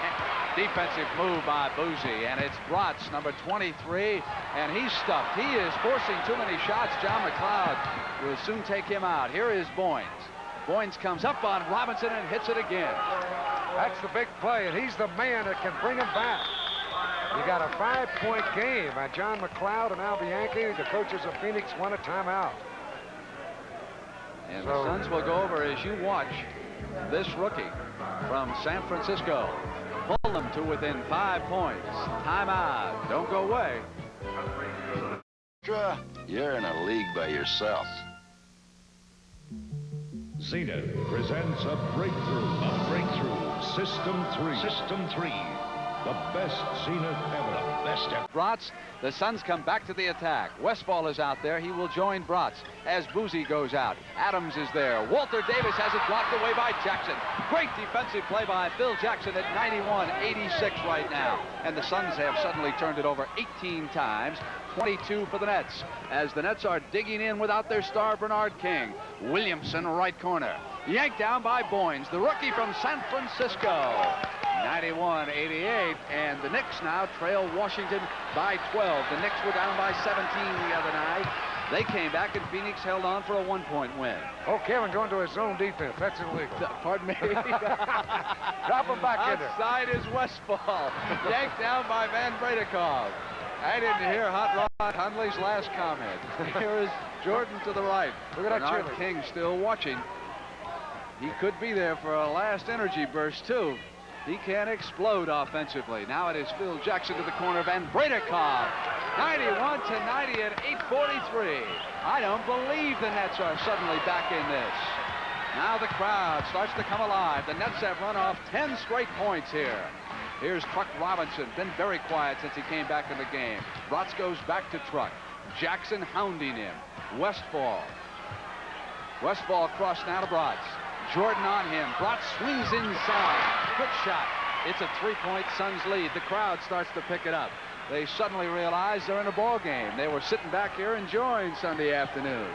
defensive move by Boozy, and it's Bratz, number 23, and he's stuffed. He is forcing too many shots. John McLeod will soon take him out. Here is Boynes. Boynes comes up on Robinson and hits it again. That's the big play, and he's the man that can bring him back. You got a 5-point game by John McLeod and Al Bianchi. The coaches of Phoenix won a timeout. And the Suns will go over as you watch this rookie from San Francisco pull them to within 5 points. Timeout. Don't go away. You're in a league by yourself. Zenith presents a breakthrough System 3. System 3. The best Zenith ever. The best ever. Bratz, the Suns come back to the attack. Westphal is out there. He will join Bratz as Boozy goes out. Adams is there. Walter Davis has it blocked away by Jackson. Great defensive play by Phil Jackson at 91-86 right now. And the Suns have suddenly turned it over 18 times. 22 for the Nets, as the Nets are digging in without their star Bernard King. Williamson, right corner. Yanked down by Boynes, the rookie from San Francisco. 91-88, and the Knicks now trail Washington by 12. The Knicks were down by 17 the other night. They came back, and Phoenix held on for a 1-point win. Oh, Kevin going to his zone defense. That's illegal. Pardon me? Drop him back in there. Outside is Westphal. Yanked down by Van Brederkoff. I didn't hear Hot Rod Hundley's last comment. Here is Jordan to the right. Look at that Bernard King still watching. He could be there for a last energy burst, too. He can explode offensively. Now it is Phil Jackson to the corner. Van Bredekov, 91 to 90 at 8:43. I don't believe the Nets are suddenly back in this. Now the crowd starts to come alive. The Nets have run off 10 straight points here. Here's Truck Robinson, been very quiet since he came back in the game. Bratz goes back to Truck. Jackson hounding him. Westfall. Westfall cross now to Bratz. Jordan on him. Bratz swings inside. Quick shot. It's a 3-point Suns lead. The crowd starts to pick it up. They suddenly realize they're in a ball game. They were sitting back here enjoying Sunday afternoon.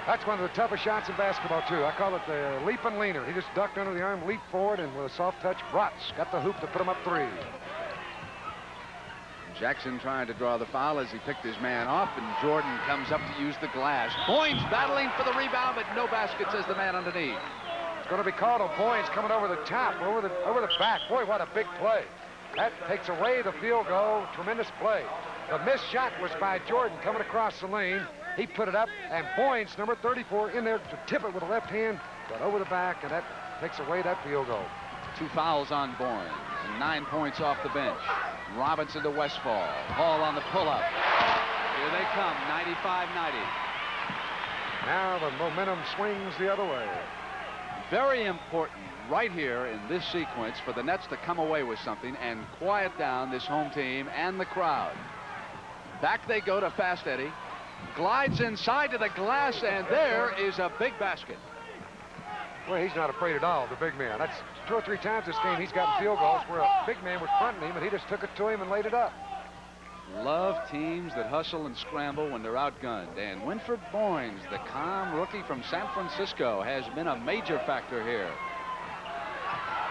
That's one of the toughest shots in basketball, too. I call it the leap and leaner. He just ducked under the arm, leaped forward, and with a soft touch, Bratz got the hoop to put him up 3. Jackson trying to draw the foul as he picked his man off, and Jordan comes up to use the glass. Boynes battling for the rebound, but no basket, says the man underneath. It's going to be called on Boynes coming over the top, over the back. Boy, what a big play. That takes away the field goal. Tremendous play. The missed shot was by Jordan coming across the lane. He put it up, and Boynes, number 34, in there to tip it with the left hand, but over the back, and that takes away that field goal. 2 fouls on Boynes, and 9 points off the bench. Robinson to Westfall. Hall on the pull-up. Here they come, 95-90. Now the momentum swings the other way. Very important right here in this sequence for the Nets to come away with something and quiet down this home team and the crowd. Back they go to Fast Eddie. Glides inside to the glass, and there is a big basket. Well, he's not afraid at all, the big man. That's 2 or 3 times this game he's gotten field goals where a big man was fronting him, and he just took it to him and laid it up. Love teams that hustle and scramble when they're outgunned. And Winfred Boynes, the calm rookie from San Francisco, has been a major factor here.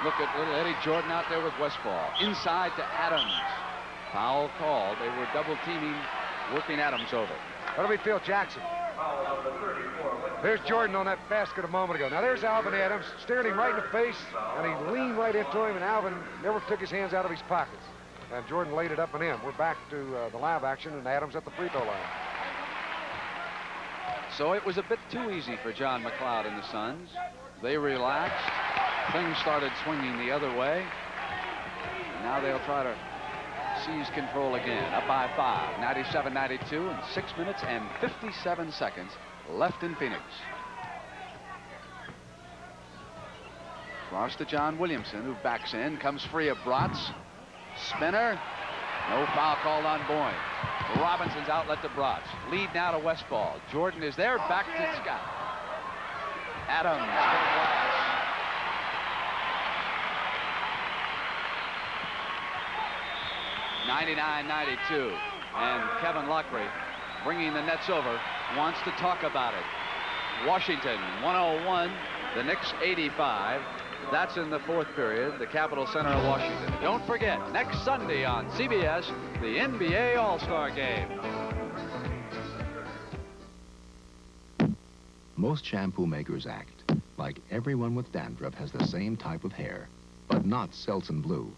Look at little Eddie Jordan out there with Westfall. Inside to Adams. Foul called. They were double teaming, working Adams over. That'll be Phil Jackson. There's Jordan on that basket a moment ago. Now there's Alvin Adams, staring him right in the face, and he leaned right into him, and Alvin never took his hands out of his pockets. And Jordan laid it up and in. We're back to the live action, and Adams at the free throw line. So it was a bit too easy for John McLeod and the Suns. They relaxed. Things started swinging the other way. And now they'll try to seize control again. Up by 5, 97-92, and 6 minutes and 57 seconds left in Phoenix. Cross to John Williamson, who backs in, comes free of Bratz. Spinner. No foul called on Boyne. Robinson's outlet to Bratz. Lead now to Westfall. Jordan is there. Back to Scott. Adams to the glass. (99-92), and Kevin Lockery, bringing the Nets over, wants to talk about it. Washington 101, the Knicks 85. That's in the 4th period, the Capitol Center of Washington. Don't forget, next Sunday on CBS, the NBA All-Star Game. Most shampoo makers act like everyone with dandruff has the same type of hair, but not Selsun Blue.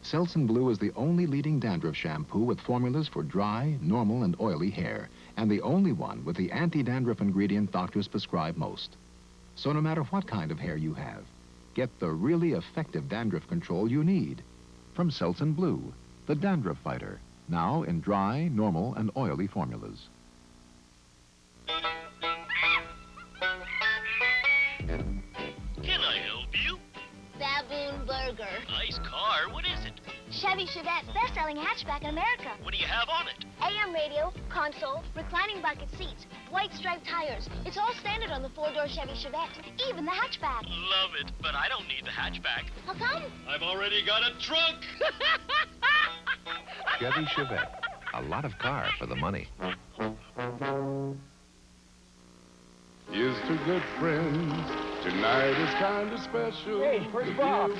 Selsun Blue is the only leading dandruff shampoo with formulas for dry, normal, and oily hair, and the only one with the anti-dandruff ingredient doctors prescribe most. So no matter what kind of hair you have, get the really effective dandruff control you need from Selsun Blue, the dandruff fighter, now in dry, normal, and oily formulas. Can I help you? Baboon Burger. Nice car. What is it? Chevy Chevette, best-selling hatchback in America. What do you have on it? AM radio, console, reclining bucket seats, white striped tires. It's all standard on the 4-door Chevy Chevette, even the hatchback. Love it, but I don't need the hatchback. How come? I've already got a trunk. Chevy Chevette, a lot of car for the money. Here's to good friends. Tonight is kind of special. Hey, where's Bob? I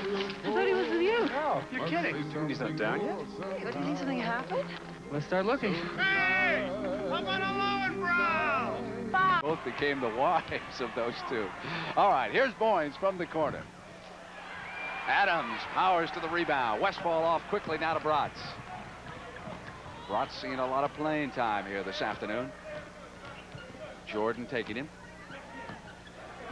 thought he was with you. No. You're kidding. He's not down yet? Hey, look, you think something happened? Let's start looking. Hey! How about a Lowenbrow? Bob! Both became the wives of those two. All right, here's Boynes from the corner. Adams powers to the rebound. Westfall off quickly now to Bratz. Bratz seeing a lot of playing time here this afternoon. Jordan taking him.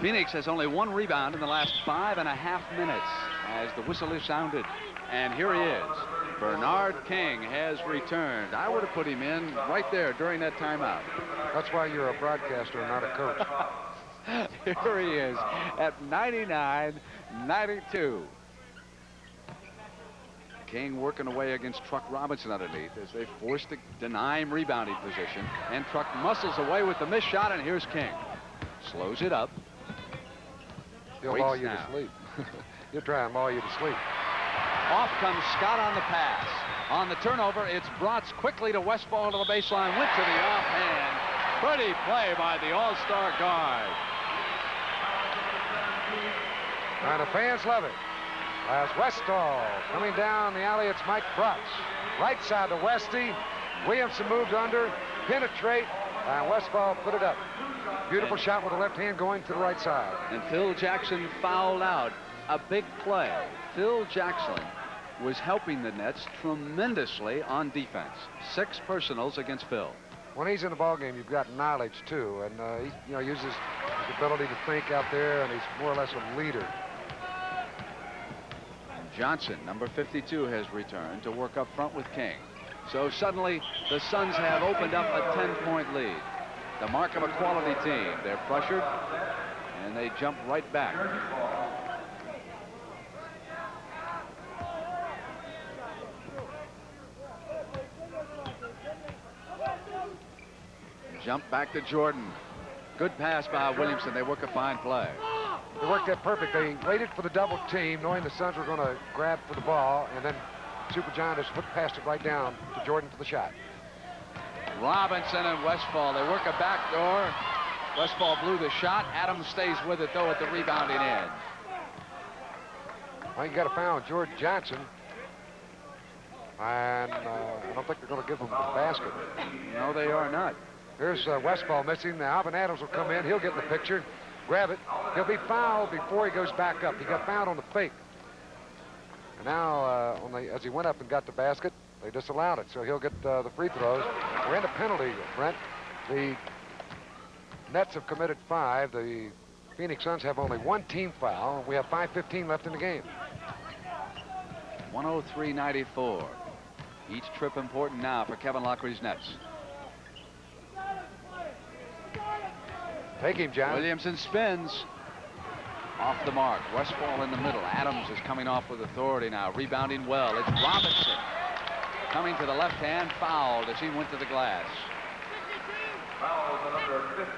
Phoenix has only 1 rebound in the last 5.5 minutes as the whistle is sounded. And here he is. Bernard King has returned. I would have put him in right there during that timeout. That's why you're a broadcaster and not a coach. Here he is at 99-92. King working away against Truck Robinson underneath as they force to deny him rebounding position. And Truck muscles away with the missed shot, and here's King. Slows it up. He'll lull you to sleep. He'll try and lull you to sleep. Off comes Scott on the pass. On the turnover, it's Bratz quickly to Westfall to the baseline. Went to the offhand. Pretty play by the all-star guard. And the fans love it. As Westfall coming down the alley, it's Mike Bratz. Right side to Westy. Williamson moved under, penetrate, and Westfall put it up. Beautiful shot with the left hand going to the right side. And Phil Jackson fouled out. A big play. Phil Jackson was helping the Nets tremendously on defense. 6 personals against Phil. When he's in the ball game, you've got knowledge too, and he uses his ability to think out there, and he's more or less a leader. Johnson, number 52, has returned to work up front with King. So suddenly the Suns have opened up a 10-point lead. The mark of a quality team. They're pressured, and they jump right back. Jump back to Jordan. Good pass by Williamson. They work a fine play. They worked that perfect. They waited for the double team, knowing the Suns were going to grab for the ball, and then Supergiant just hooked past it right down to Jordan for the shot. Robinson and Westfall. They work a backdoor. Westfall blew the shot. Adams stays with it, though, at the rebounding end. Well, you got a foul on George Johnson. And I don't think they're going to give him the basket. No, they are not. Here's Westfall missing. Now Alvin Adams will come in. He'll get in the picture. Grab it. He'll be fouled before he goes back up. He got fouled on the fake. And now, as he went up and got the basket, they disallowed it. So he'll get the free throws. We're in a penalty, Brent. The Nets have committed 5. The Phoenix Suns have only 1 team foul. We have 5:15 left in the game. 103-94. Each trip important now for Kevin Lockree's Nets. Take him, John. Williamson spins. Off the mark. Westfall in the middle. Adams is coming off with authority now. Rebounding well. It's Robinson. Coming to the left hand. Fouled as he went to the glass.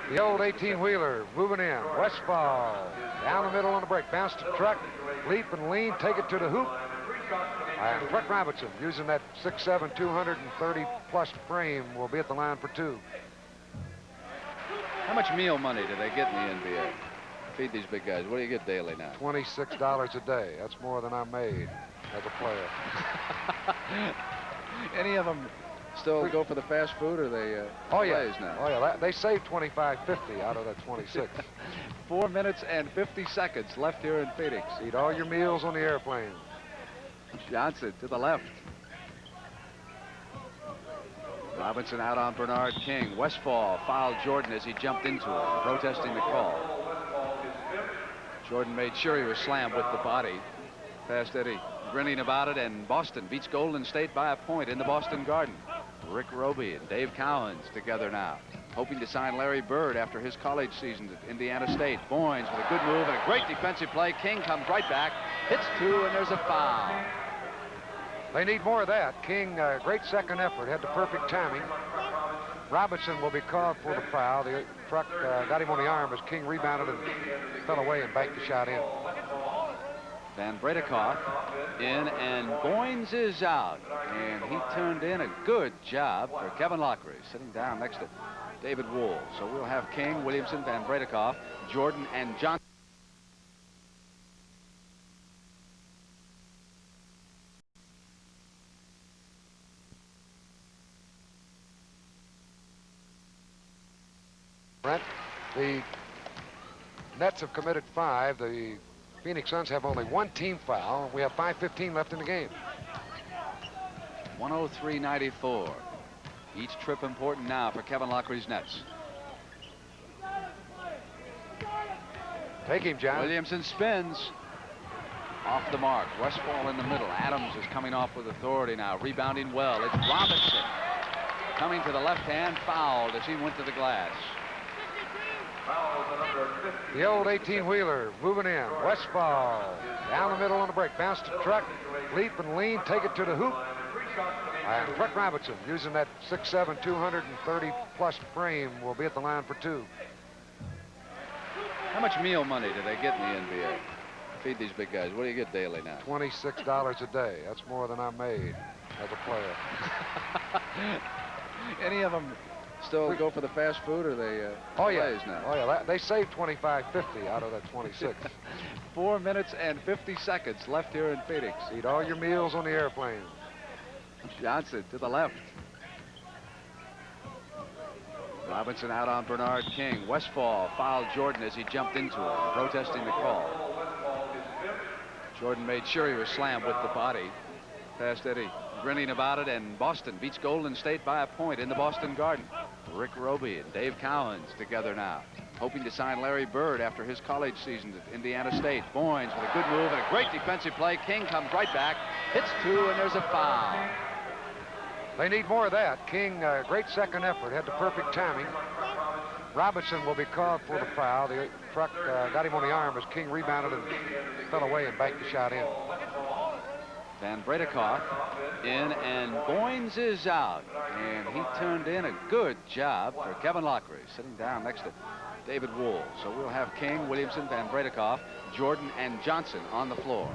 The old 18-wheeler moving in. Westfall down the middle on the break. Bounce to Truck. Leap and lean. Take it to the hoop. And Truck Robinson, using that 6'7", 230-plus frame, will be at the line for 2. How much meal money do they get in the NBA? Feed these big guys. What do you get daily now? $26 a day. That's more than I made as a player. Any of them still go for the fast food, or they oh yeah, plays now? Oh yeah, they saved $25.50 out of that 26. 4 minutes and 50 seconds left here in Phoenix. Eat all your meals on the airplane. Johnson to the left. Robinson out on Bernard King. Westfall fouled Jordan as he jumped into it, protesting the call. Jordan made sure he was slammed with the body. Past Eddie, grinning about it, and Boston beats Golden State by a point in the Boston Garden. Rick Roby and Dave Cowens together now, hoping to sign Larry Bird after his college season at Indiana State. Boynes with a good move and a great defensive play. King comes right back, hits 2, and there's a foul. They need more of that. King, great second effort, had the perfect timing. Robinson will be called for the foul. The Truck got him on the arm as King rebounded and fell away and banked the shot in. Van Bredikoff in, and Boynes is out. And he turned in a good job for Kevin Lockrey, sitting down next to David Wool. So we'll have King, Williamson, Van Bredikoff, Jordan, and Johnson. Brent, the Nets have committed 5. The Phoenix Suns have only 1 team foul. We have 5:15 left in the game. 103-94. Each trip important now for Kevin Lockree's Nets. Take him, John. Williamson spins. Off the mark. Westfall in the middle. Adams is coming off with authority now. Rebounding well. It's Robinson coming to the left hand. Fouled as he went to the glass. The old 18-wheeler moving in. Westfall down the middle on the break. Bounce to Truck. Leap and lean. Take it to the hoop. And Truck Robinson, using that 6'7", 230-plus frame, will be at the line for two. How much meal money do they get in the NBA? Feed these big guys. What do you get daily now? $26 a day. That's more than I made as a player. Any of them still go for the fast food, or they oh yeah, now? Oh yeah, they saved $25.50 out of that 26. 4 minutes and 50 seconds left here in Phoenix. Eat all your meals on the airplane. Johnson to the left. Robinson out on Bernard King. Westfall fouled Jordan as he jumped into him, protesting the call. Jordan made sure he was slammed with the body. Past Eddie, grinning about it, and Boston beats Golden State by a point in the Boston Garden. Rick Roby and Dave Cowens together now, hoping to sign Larry Bird after his college season at Indiana State. Boynes with a good move and a great defensive play. King comes right back, hits two, and there's a foul. They need more of that. King, great second effort, had the perfect timing. Robinson will be called for the foul. The Truck got him on the arm as King rebounded and fell away and banked the shot in. Van Bredikoff in, and Boynes is out. And he turned in a good job for Kevin Lockery, sitting down next to David Wool. So we'll have King, Williamson, Van Bredikoff, Jordan, and Johnson on the floor.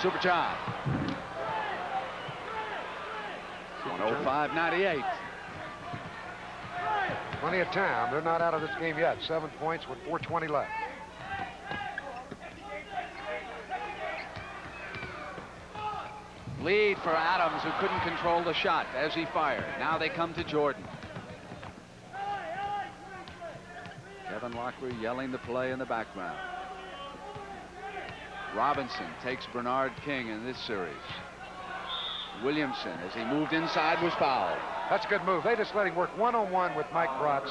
Super John. 105-98. Plenty of time. They're not out of this game yet. 7 points with 4:20 left. Lead for Adams, who couldn't control the shot as he fired. Now they come to Jordan. Kevin Lockery yelling the play in the background. Robinson takes Bernard King in this series. Williamson, as he moved inside, was fouled. That's a good move. They just let him work one-on-one with Mike Bratz.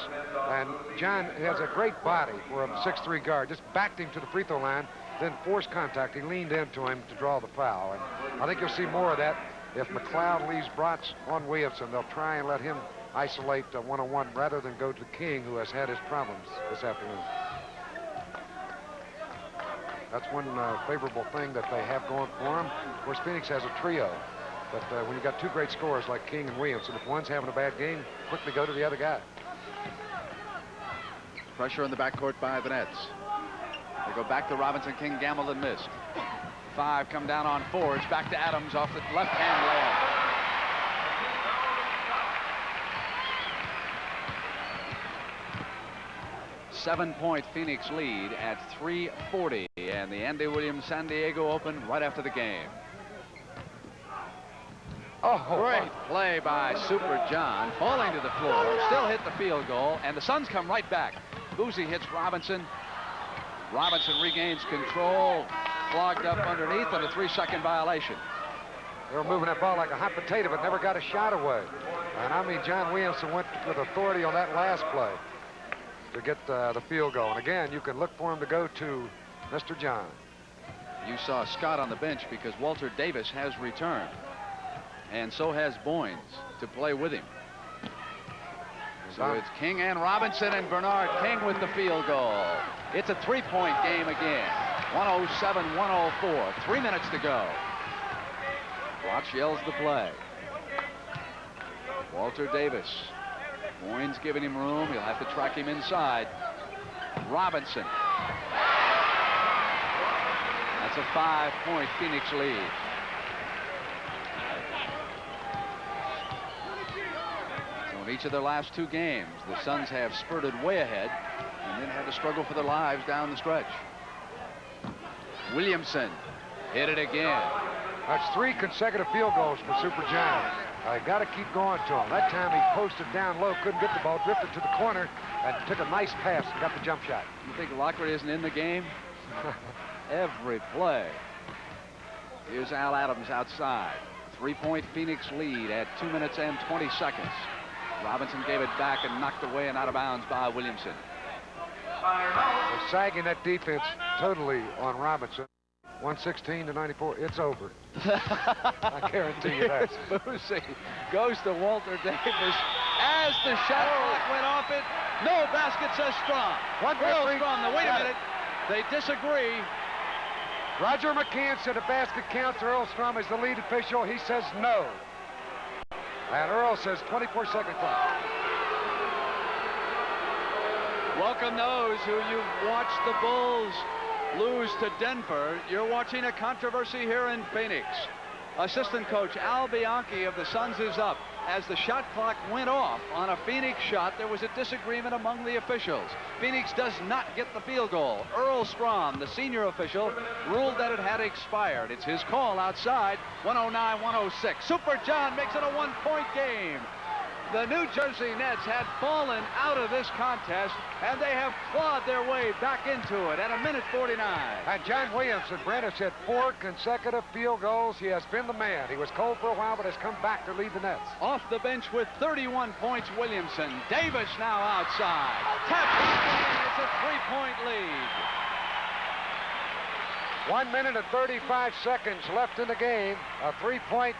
And John has a great body for a 6'3" guard. Just backed him to the free throw line, then forced contact. He leaned into him to draw the foul. And I think you'll see more of that. If McLeod leaves Bratz on Williamson, they'll try and let him isolate one-on-one rather than go to King, who has had his problems this afternoon. That's one favorable thing that they have going for them. Of course, Phoenix has a trio. But when you've got two great scorers like King and Williamson, if one's having a bad game, quickly go to the other guy. Pressure in the backcourt by the Nets. They go back to Robinson. King gambled and missed. 5 come down on 4. It's back to Adams off the left-hand layup. 7-point Phoenix lead at 3:40, and the Andy Williams San Diego Open right after the game. Oh, great play by Super John, falling to the floor, still hit the field goal, and the Suns come right back. Boozy hits Robinson. Robinson regains control, clogged up underneath, and a 3-second violation. They were moving that ball like a hot potato, but never got a shot away. And I mean, John Williamson went with authority on that last play to get the field goal. And again, you can look for him to go to Mr. John. You saw Scott on the bench because Walter Davis has returned. And so has Boynes to play with him. So it's King and Robinson, and Bernard King with the field goal. It's a 3-point game again. 107-104. 3 minutes to go. Watch yells the play. Walter Davis. Boynes giving him room. He'll have to track him inside. Robinson. That's a 5-point Phoenix lead. Each of their last 2 games, the Suns have spurted way ahead and then had to struggle for their lives down the stretch. Williamson hit it again. That's 3 consecutive field goals for Super John. I got to keep going to him. That time he posted down low, couldn't get the ball, drifted to the corner, and took a nice pass and got the jump shot. You think Lockery isn't in the game? Every play. Here's Al Adams outside. 3-point Phoenix lead at 2 minutes and 20 seconds. Robinson gave it back and knocked away and out of bounds by Williamson. They're sagging that defense totally on Robinson. 116-94. It's over. I guarantee you that. Boozy goes to Walter Davis as the shot clock went off it. No basket, says Strom. Earl Strom. Now, wait a minute. They disagree. Roger McCann said a basket counts. Earl Strom is the lead official. He says no. And Earl says 24-second clock. Welcome those who you've watched the Bulls lose to Denver. You're watching a controversy here in Phoenix. Assistant coach Al Bianchi of the Suns is up. As the shot clock went off on a Phoenix shot, there was a disagreement among the officials. Phoenix does not get the field goal. Earl Strom, the senior official, ruled that it had expired. It's his call outside, 109-106. Super John makes it a one-point game. The New Jersey Nets had fallen out of this contest, and they have clawed their way back into it at 1:49. And John Williamson, Brent, has hit 4 consecutive field goals. He has been the man. He was cold for a while, but has come back to lead the Nets. Off the bench with 31 points, Williamson. Davis now outside. Tap. It's a 3-point lead. 1 minute and 35 seconds left in the game. A 3-point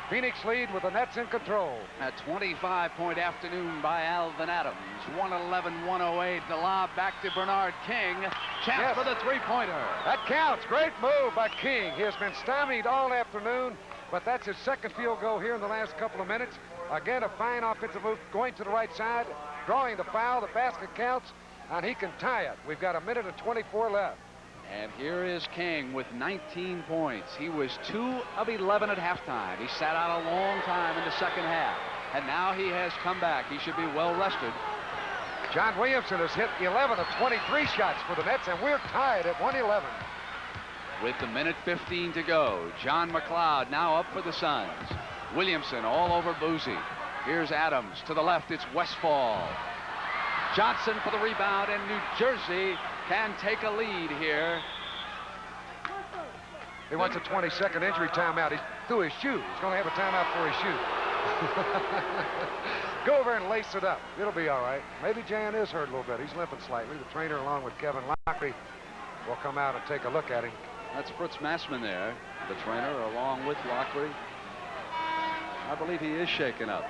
Phoenix lead with the Nets in control. A 25-point afternoon by Alvin Adams. 111-108. The lob back to Bernard King. Chance for the three-pointer. That counts. Great move by King. He has been stymied all afternoon, but that's his second field goal here in the last couple of minutes. Again, a fine offensive move going to the right side, drawing the foul. The basket counts, and he can tie it. We've got 1 minute and 24 left. And here is King with 19 points. He was 2 of 11 at halftime. He sat out a long time in the second half. And now he has come back. He should be well rested. John Williamson has hit 11 of 23 shots for the Nets, and we're tied at 111. With the 1:15 to go, John McLeod now up for the Suns. Williamson all over Boozy. Here's Adams to the left. It's Westfall. Johnson for the rebound, and New Jersey can take a lead here. He wants a 20-second injury timeout. He's through his shoe. He's going to have a timeout for his shoe. Go over and lace it up. It'll be all right. Maybe Jan is hurt a little bit. He's limping slightly. The trainer, along with Kevin Lockery, will come out and take a look at him. That's Fritz Massman there, the trainer, along with Lockery. I believe he is shaken up.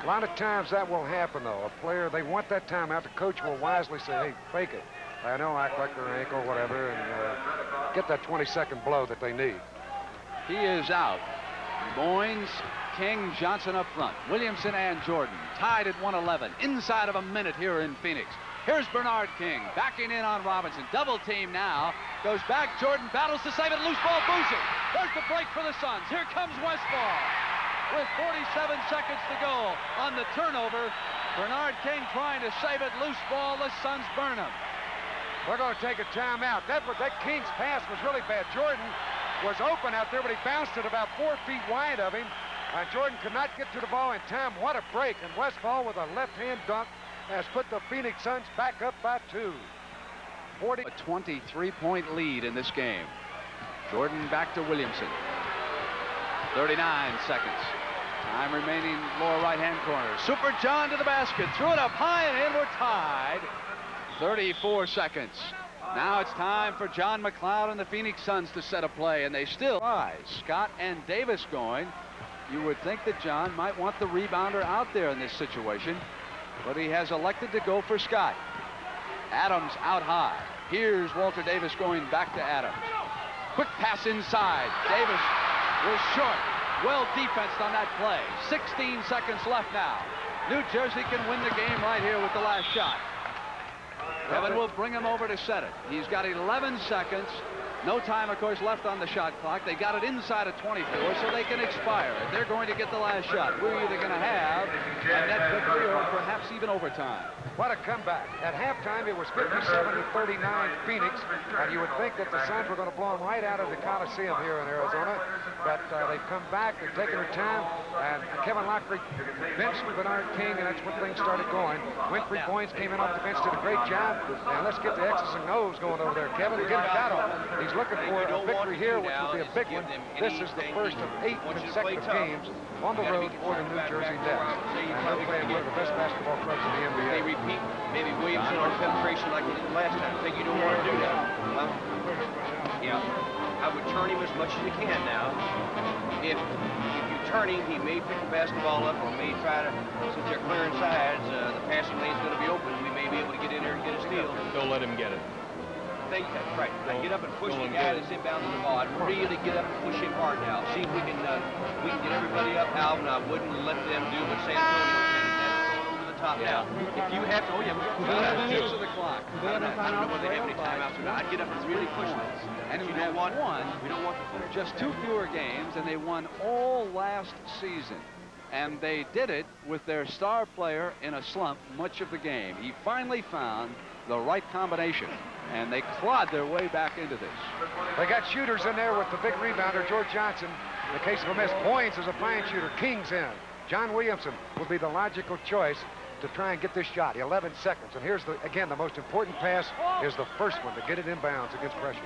A lot of times that will happen, though. A player, they want that timeout. The coach will wisely say, hey, fake it. I know, act like their ankle, whatever, and get that 20-second blow that they need. He is out. Boynes, King, Johnson up front. Williamson and Jordan tied at 111. Inside of a minute here in Phoenix. Here's Bernard King backing in on Robinson. Double team now. Goes back. Jordan battles to save it. Loose ball. Boozy. There's the break for the Suns. Here comes Westfall. With 47 seconds to go on the turnover, Bernard King trying to save it. Loose ball. The Suns burn him. We're going to take a timeout. That King's pass was really bad. Jordan was open out there, but he bounced it about 4 feet wide of him. And Jordan could not get to the ball in time. What a break. And Westfall with a left-hand dunk has put the Phoenix Suns back up by 2. A 23-point lead in this game. Jordan back to Williamson. 39 seconds. Time remaining lower right-hand corner. Super John to the basket. Threw it up high and in. We're tied. 34 seconds. Now it's time for John McLeod and the Phoenix Suns to set a play, and they still rise. Scott and Davis going. You would think that John might want the rebounder out there in this situation, but he has elected to go for Scott. Adams out high. Here's Walter Davis going back to Adams. Quick pass inside. Davis was short. Well defensed on that play. 16 seconds left now. New Jersey can win the game right here with the last shot. Kevin will bring him over to set it. He's got 11 seconds. No time, of course, left on the shot clock. They got it inside of 24, so they can expire it. They're going to get the last shot. We're either going to have a net victory or perhaps even overtime. What a comeback. At halftime, it was 57-39 Phoenix, and you would think that the Suns were going to blow them right out of the Coliseum here in Arizona. But They've come back, they've taken their time, and Kevin Lockery benched Bernard King, and that's when things started going. Winfrey Boynes came in off the bench, did a great job, and let's get the X's and O's going over there. Kevin, get him shot off. He's looking for a victory here, which will be a big one. This is the first of 8 consecutive games on the road for the New Jersey Nets. And they're playing one of the best basketball clubs in the NBA. They repeat maybe Williamson on penetration like we did last time. I think you don't want to do that. Yeah, I would turn him as much as you can now. If you turn him, he may pick the basketball up or may try to, since they're clearing sides, the passing lane's going to be open. We may be able to get in there and get a steal. Don't let him get it. That's right. I get up and push the guy that's inbounding the ball. I'd really get up and push him hard now. See if we can get everybody up, Alvin. I wouldn't let them do what San Antonio and that's going over the top now. If you have to, oh yeah, we've got 6 of the clock. I don't know whether they have any timeouts or not. I'd get up and really push them. And we don't want just 2 fewer games, and they won all last season. And they did it with their star player in a slump much of the game. He finally found the right combination, and they clawed their way back into this. They got shooters in there with the big rebounder, George Johnson. In the case of a miss, Boynes is a fine shooter. King's in. John Williamson would be the logical choice to try and get this shot. 11 seconds. And here's, again, the most important pass is the first one to get it in bounds against pressure.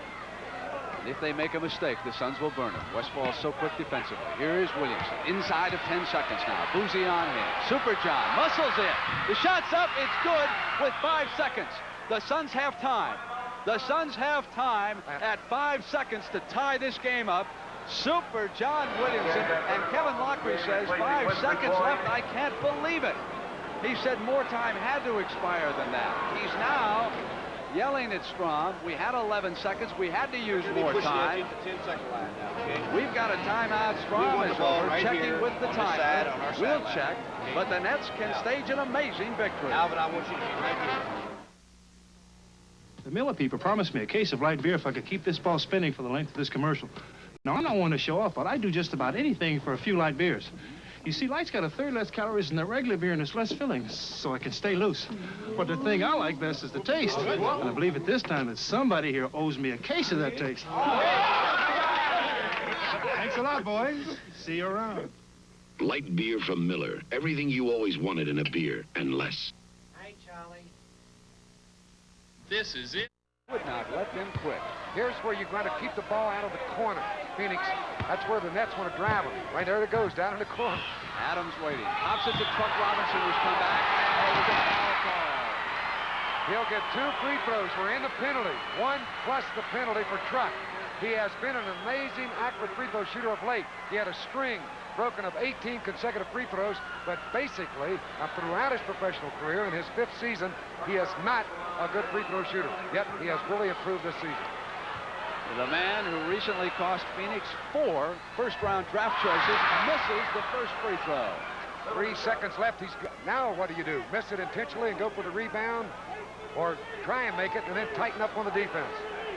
If they make a mistake, the Suns will burn them. Westfall is so quick defensively. Here is Williamson. Inside of 10 seconds now. Boozy on him. Super John muscles in. The shot's up. It's good with 5 seconds. The Suns have time. The Suns have time at 5 seconds to tie this game up. Super John Williamson. And Kevin Lockery says 5 seconds left. I can't believe it. He said more time had to expire than that. He's now yelling at Strom. We had 11 seconds. We had to use more time. We've got a timeout. Strom is over, checking with the timer. We'll check, but the Nets can stage an amazing victory. Alvin, I want you to be right here. The Miller people promised me a case of light beer if I could keep this ball spinning for the length of this commercial. Now, I don't want to show off, but I do just about anything for a few light beers. You see, light's got 1/3 less calories than the regular beer and it's less filling, so I can stay loose. But the thing I like best is the taste. And I believe at this time that somebody here owes me a case of that taste. Thanks a lot, boys. See you around. Light beer from Miller. Everything you always wanted in a beer, and less. Hey, Charlie. This is it. Would not let them quit. Here's where you're going to keep the ball out of the corner. Phoenix, that's where the Nets want to drive them. Right there it goes, down in the corner. Adams waiting. Pops it to Truck Robinson, who's come back. And with a foul call. He'll get 2 free throws. We're in the penalty. 1 plus the penalty for Truck. He has been an amazing, accurate free throw shooter of late. He had a string broken of 18 consecutive free throws, but basically, throughout his professional career, in his 5th season, he is not a good free throw shooter. Yet, he has really improved this season. The man who recently cost Phoenix 4 first-round draft choices misses the first free throw. 3 seconds left. Now what do? Miss it intentionally and go for the rebound, or try and make it and then tighten up on the defense?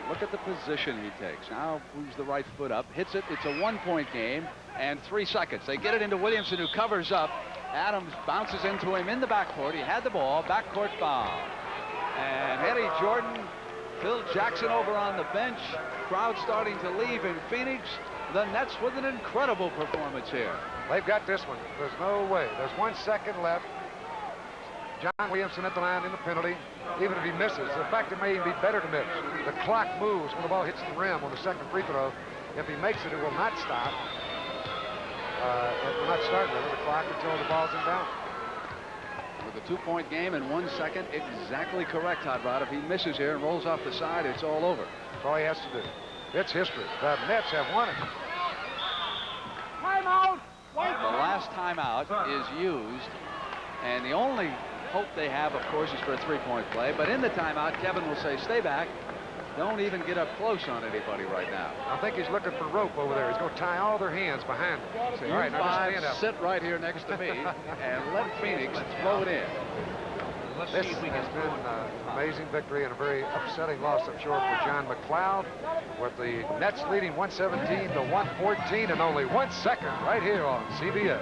Look at the position he takes. Now moves the right foot up, hits it. It's a 1-point game, and 3 seconds. They get it into Williamson, who covers up. Adams bounces into him in the backcourt. He had the ball. Backcourt foul. And Eddie Jordan, Phil Jackson over on the bench. Crowd starting to leave in Phoenix. The Nets with an incredible performance here. They've got this one. There's no way. There's 1 second left. John Williamson at the line in the penalty. Even if he misses, in fact, it may even be better to miss. The clock moves when the ball hits the rim on the second free throw. If he makes it, it will not stop. It will not start with the clock until the ball's in bounds. With a 2-point game in 1 second, exactly correct, Hot Rod. If he misses here and rolls off the side, it's all over. That's all he has to do. It's history. The Nets have won it. Timeout! The last timeout is used, and the only hope they have, of course, is for a 3-point play. But in the timeout, Kevin will say, stay back. Don't even get up close on anybody right now. I think he's looking for rope over there. He's going to tie all their hands behind him. Say, all right, now just stand up. Sit right here next to me and let Phoenix throw it in. This has been an amazing victory and a very upsetting loss, I'm sure, for John McLeod, with the Nets leading 117 to 114 in only 1 second right here on CBS.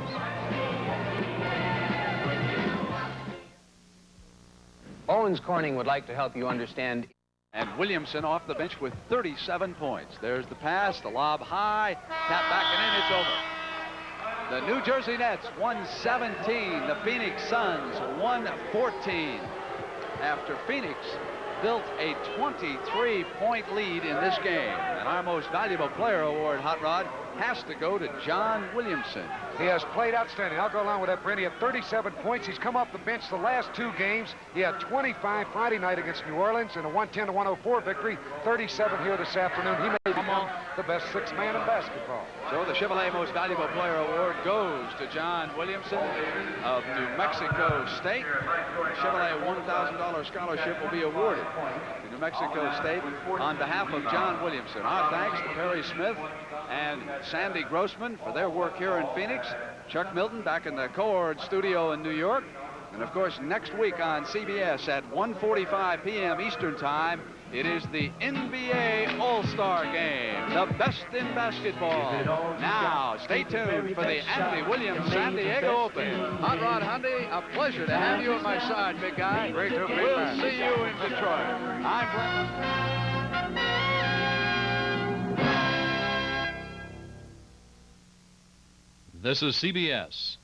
Owens Corning would like to help you understand And Williamson off the bench with 37 points. There's the pass, the lob high, tap back and in, it's over. The New Jersey Nets 117, the Phoenix Suns 114. After Phoenix built a 23-point lead in this game. And our most valuable player award, Hot Rod, has to go to John Williamson. He has played outstanding. I'll go along with that, Brent. He had 37 points. He's come off the bench the last 2 games. He had 25 Friday night against New Orleans in a 110-104 victory. 37 here this afternoon. He may become the best 6th man in basketball. So the Chevrolet Most Valuable Player Award goes to John Williamson of New Mexico State. Chevrolet $1,000 scholarship will be awarded to New Mexico State on behalf of John Williamson. Our thanks to Perry Smith and Sandy Grossman for their work here in Phoenix. Chuck Milton back in the Cord studio in New York. And of course, next week on CBS at 1:45 p.m. Eastern Time, it is the NBA All-Star Game, the best in basketball. Now, stay tuned for the Andy Williams San Diego Open. Hot Rod Hyundai, a pleasure to have you at my side, big guy. Great to be We'll back. see you in Detroit. I'm Brent. This is CBS.